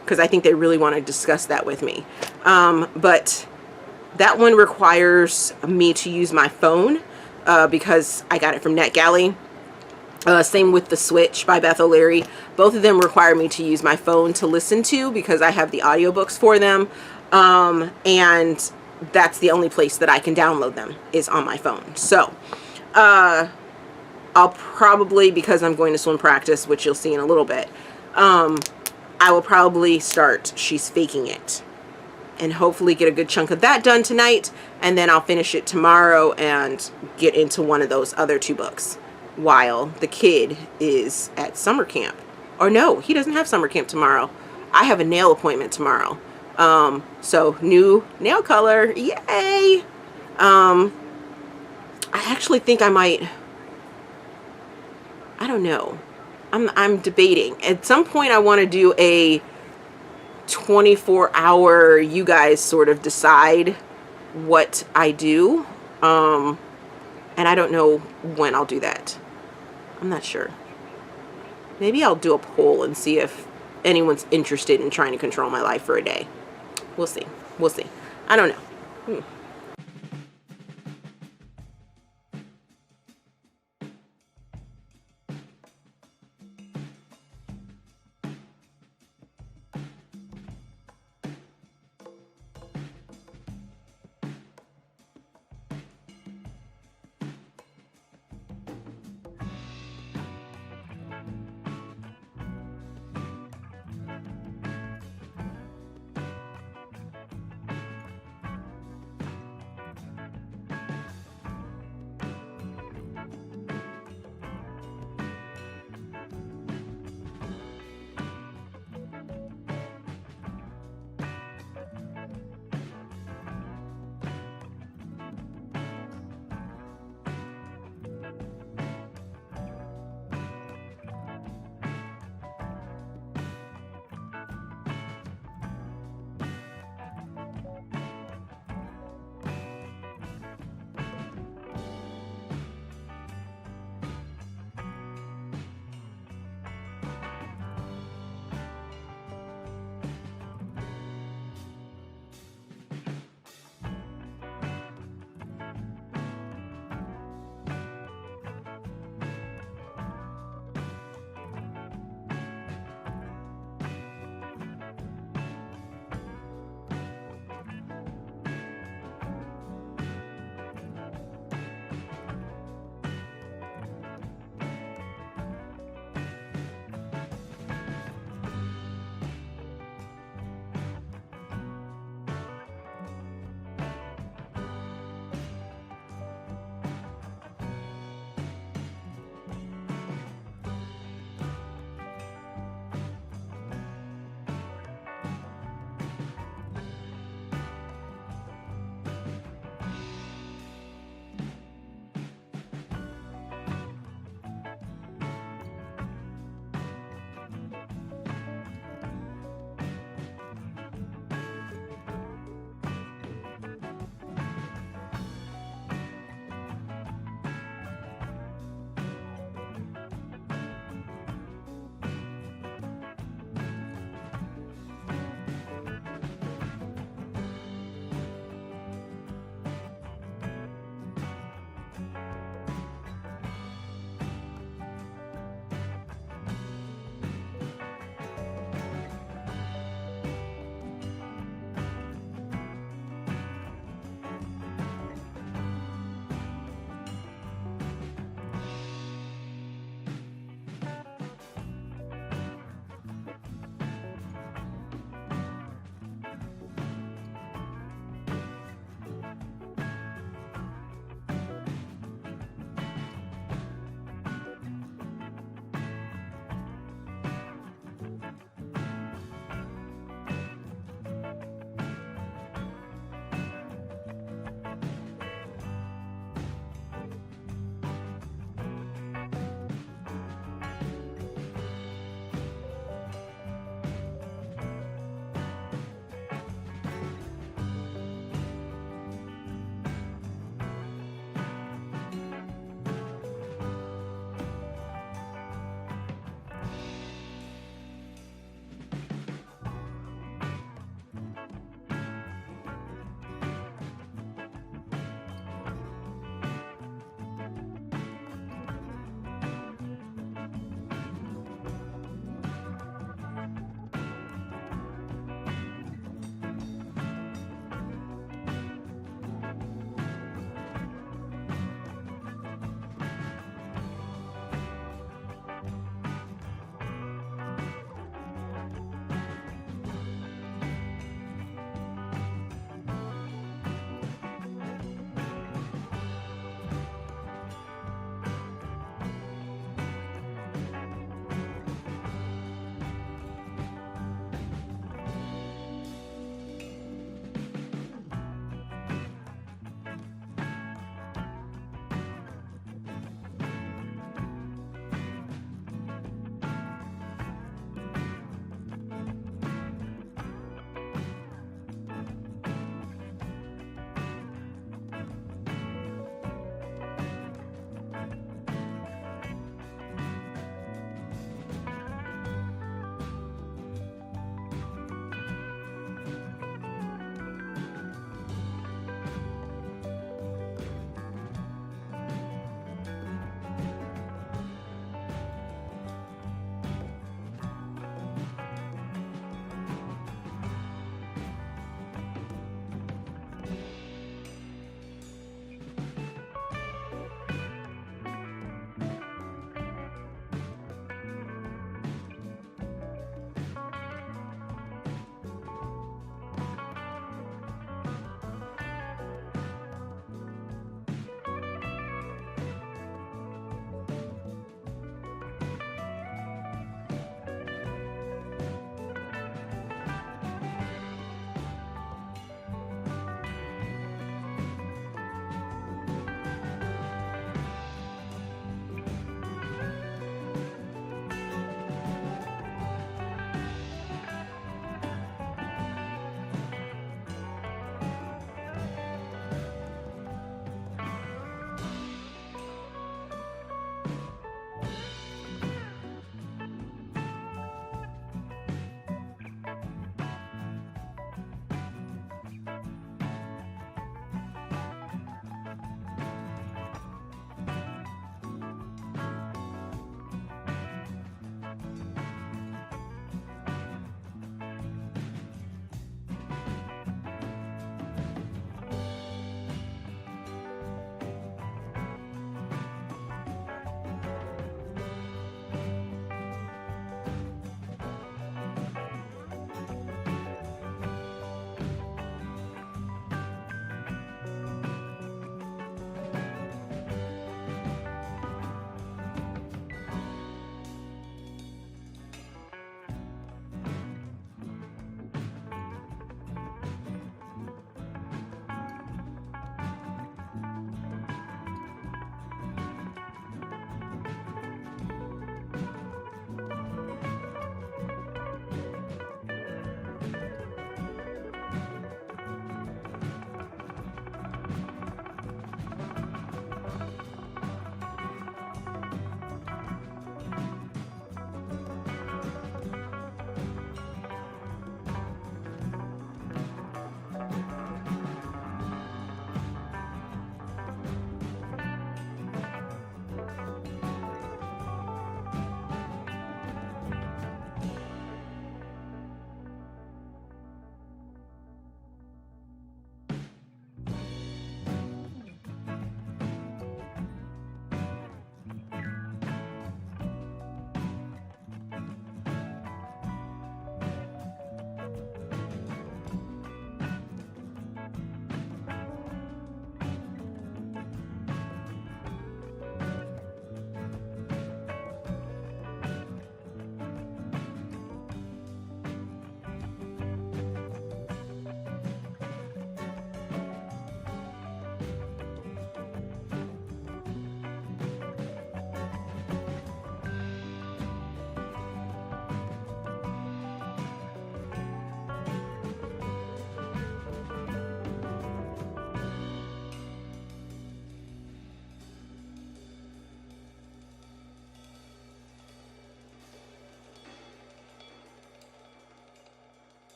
because I think they really want to discuss that with me. But that one requires me to use my phone because I got it from NetGalley. Same with The Switch by Beth O'Leary. Both of them require me to use my phone to listen to because I have the audiobooks for them. And that's the only place that I can download them is on my phone. So I'll probably, because I'm going to swim practice, which you'll see in a little bit, I will probably start She's Faking It and hopefully get a good chunk of that done tonight, and then I'll finish it tomorrow and get into one of those other 2 books while the kid is at summer camp. Or no, he doesn't have summer camp tomorrow. I have a nail appointment tomorrow. So new nail color, yay! I actually think I might, I don't know. I'm debating. At some point I want to do a 24-hour, you guys sort of decide what I do. And I don't know when I'll do that. I'm not sure. Maybe I'll do a poll and see if anyone's interested in trying to control my life for a day. We'll see. We'll see. I don't know.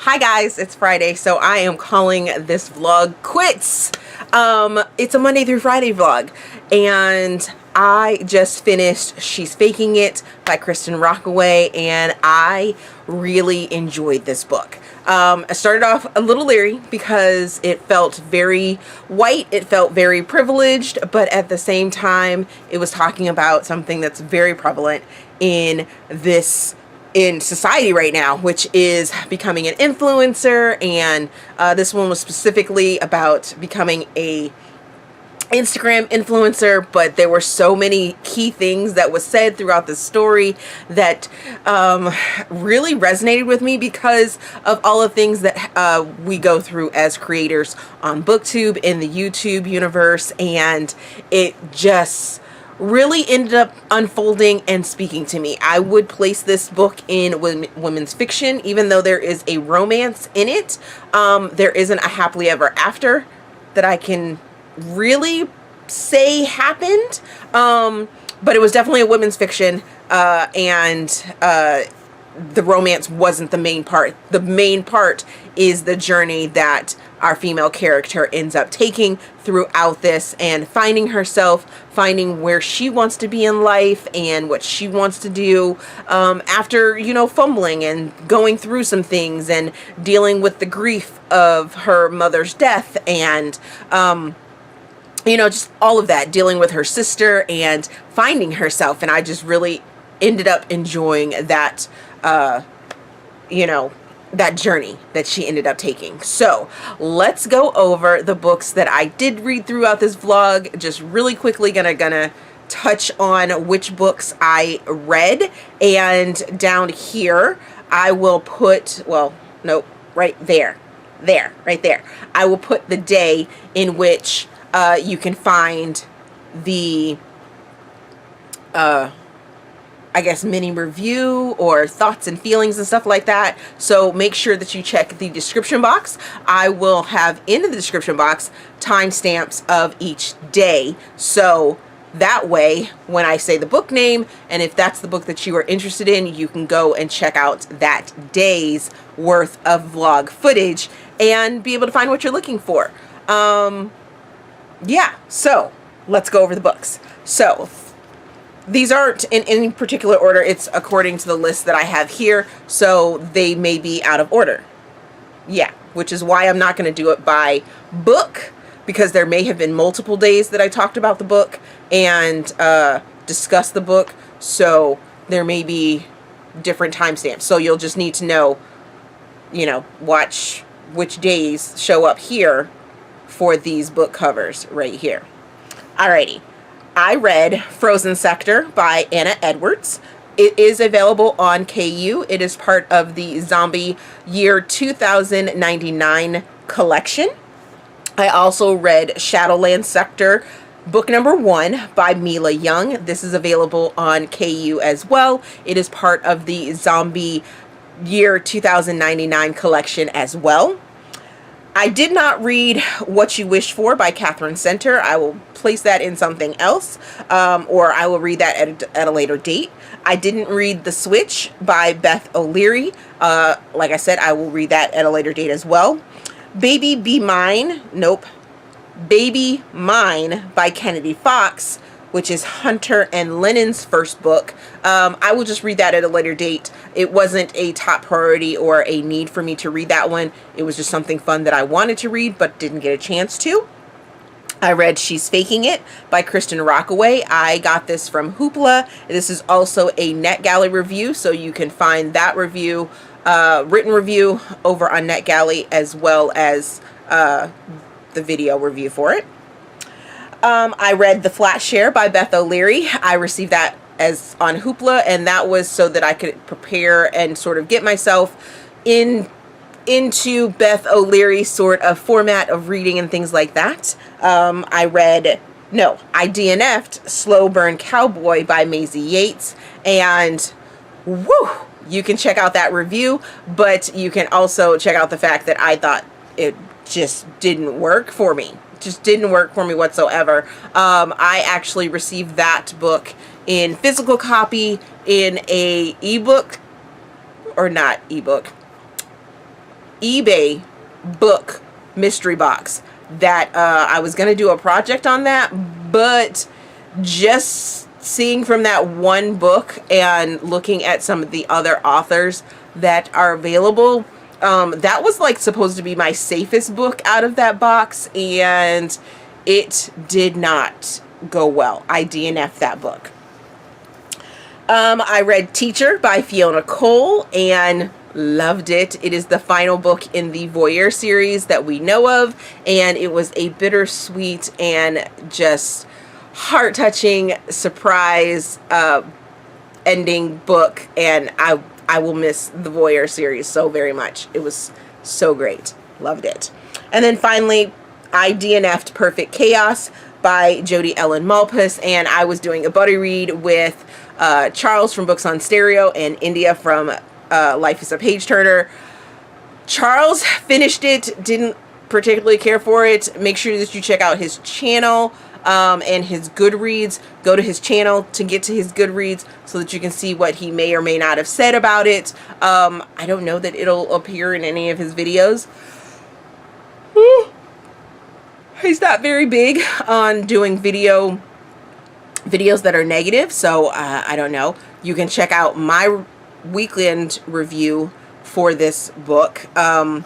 Hi guys, it's Friday, so I am calling this vlog quits. It's a Monday through Friday vlog, and I just finished She's Faking It by Kristin Rockaway, and I really enjoyed this book. I started off a little leery because it felt very white, it felt very privileged, but at the same time, it was talking about something that's very prevalent in society right now, which is becoming an influencer. And this one was specifically about becoming a Instagram influencer, but there were so many key things that was said throughout the story that really resonated with me because of all the things that we go through as creators on BookTube, in the YouTube universe, and it just really ended up unfolding and speaking to me. I would place this book in women's fiction, even though there is a romance in it. There isn't a happily ever after that I can really say happened, but it was definitely a women's fiction, and the romance wasn't the main part. The main part is the journey that our female character ends up taking throughout this, and finding herself, finding where she wants to be in life and what she wants to do after, you know, fumbling and going through some things and dealing with the grief of her mother's death, and you know, just all of that, dealing with her sister and finding herself. And I just really ended up enjoying that, you know, that journey that she ended up taking. So let's go over the books that I did read throughout this vlog. Just really quickly gonna touch on which books I read, and down here I will put, well, nope, right there, right there, I will put the day in which you can find the I guess mini review or thoughts and feelings and stuff like that. So make sure that you check the description box. I will have in the description box timestamps of each day, so that way when I say the book name, and if that's the book that you are interested in, you can go and check out that day's worth of vlog footage and be able to find what you're looking for. Yeah, so let's go over the books. So these aren't in any particular order. It's according to the list that I have here, so they may be out of order. Yeah, which is why I'm not going to do it by book, because there may have been multiple days that I talked about the book and discussed the book, so there may be different timestamps. So you'll just need to know, you know, watch which days show up here for these book covers right here. Alrighty. I read Frozen Sector by Anna Edwards. It is available on KU. It is part of the Zombie Year 2099 collection. I also read Shadowlands Sector, book number 1 by Mila Young. This is available on KU as well. It is part of the Zombie Year 2099 collection as well. I did not read What You Wish For by Katherine Center. I will place that in something else, or I will read that at a later date. I didn't read The Switch by Beth O'Leary. Like I said, I will read that at a later date as well. Baby Be Mine, nope. Baby Mine by Kennedy Fox, which is Hunter and Lennon's first book. I will just read that at a later date. It wasn't a top priority or a need for me to read that one. It was just something fun that I wanted to read but didn't get a chance to. I read She's Faking It by Kristin Rockaway. I got this from Hoopla. This is also a NetGalley review, so you can find that review, written review, over on NetGalley, as well as the video review for it. I read The Flateshare by Beth O'Leary. I received that as on Hoopla, and that was so that I could prepare and sort of get myself into Beth O'Leary's sort of format of reading and things like that. I DNF'd Slow Burn Cowboy by Maisey Yates, and woo, you can check out that review, but you can also check out the fact that I thought it just didn't work for me. Just didn't work for me whatsoever. I actually received that book in physical copy, in a ebook, or not ebook, eBay book mystery box that I was going to do a project on that, but just seeing from that one book and looking at some of the other authors that are available, that was like supposed to be my safest book out of that box, and it did not go well. I DNF'd that book. I read Teacher by Fiona Cole and loved it. It is the final book in the Voyeur series that we know of, and it was a bittersweet and just heart-touching surprise ending book, and I will miss the Voyeur series so very much. It was so great. Loved it. And then finally, I DNF'd Perfect Chaos by Jodi Ellen Malpas, and I was doing a buddy read with Charles from Books on Stereo and India from Life is a Page Turner. Charles finished it, didn't particularly care for it. Make sure that you check out his channel and his Goodreads. Go to his channel to get to his Goodreads so that you can see what he may or may not have said about it. I don't know that it'll appear in any of his videos. He's not very big on doing videos that are negative, so I don't know. You can check out my weekend review for this book, and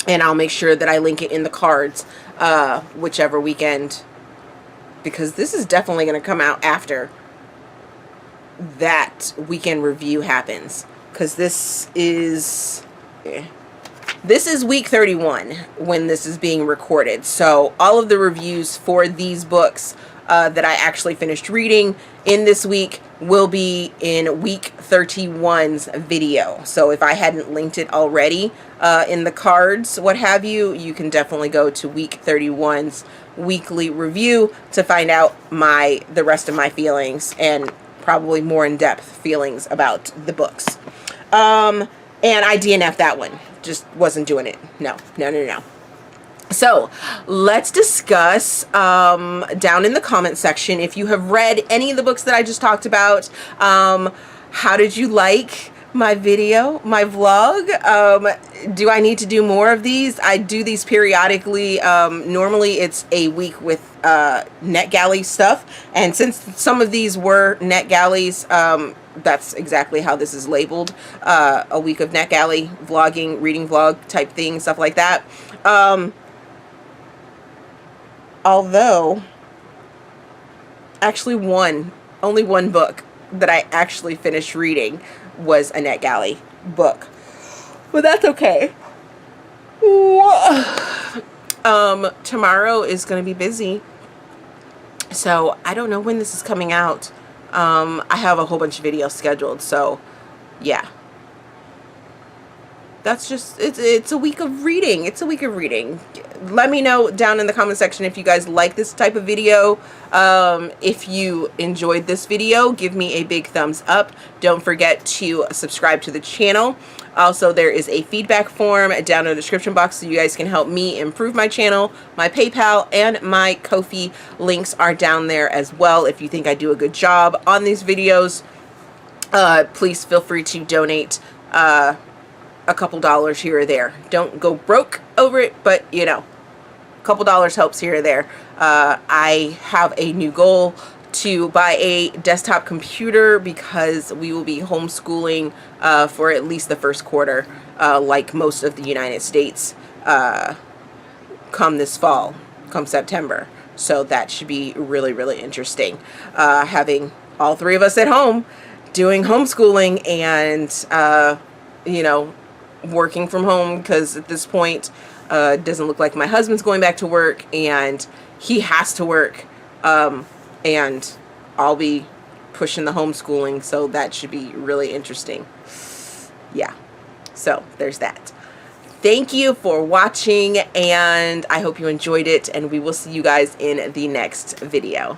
I'll make sure that I link it in the cards, whichever weekend, because this is definitely going to come out after that weekend review happens, because this is week 31 when this is being recorded. So all of the reviews for these books that I actually finished reading in this week will be in week 31's video. So if I hadn't linked it already in the cards, what have you, you can definitely go to week 31's weekly review to find out the rest of my feelings and probably more in-depth feelings about the books. And I DNF'd that one. Just wasn't doing it. No. So let's discuss down in the comment section if you have read any of the books that I just talked about. How did you like my video, my vlog? Do I need to do more of these? I do these periodically. Normally it's a week with NetGalley stuff, and since some of these were NetGalleys, that's exactly how this is labeled, a week of NetGalley vlogging, reading vlog type thing, stuff like that. Although, actually only one book that I actually finished reading was a NetGalley book. But that's okay. Tomorrow is going to be busy. So, I don't know when this is coming out. I have a whole bunch of videos scheduled, so, yeah. That's just, it's a week of reading. It's a week of reading. Let me know down in the comment section if you guys like this type of video. If you enjoyed this video, give me a big thumbs up. Don't forget to subscribe to the channel. Also, there is a feedback form down in the description box so you guys can help me improve my channel. My PayPal and my Ko-fi links are down there as well. If you think I do a good job on these videos, please feel free to donate a couple dollars here or there. Don't go broke over it, but you know, a couple dollars helps here or there. I have a new goal to buy a desktop computer because we will be homeschooling for at least the first quarter, like most of the United States, come this fall, come September. So that should be really, really interesting. Having all three of us at home doing homeschooling and, you know, working from home, because at this point it doesn't look like my husband's going back to work and he has to work, and I'll be pushing the homeschooling, so that should be really interesting. Yeah, so there's that. Thank you for watching, and I hope you enjoyed it, and we will see you guys in the next video.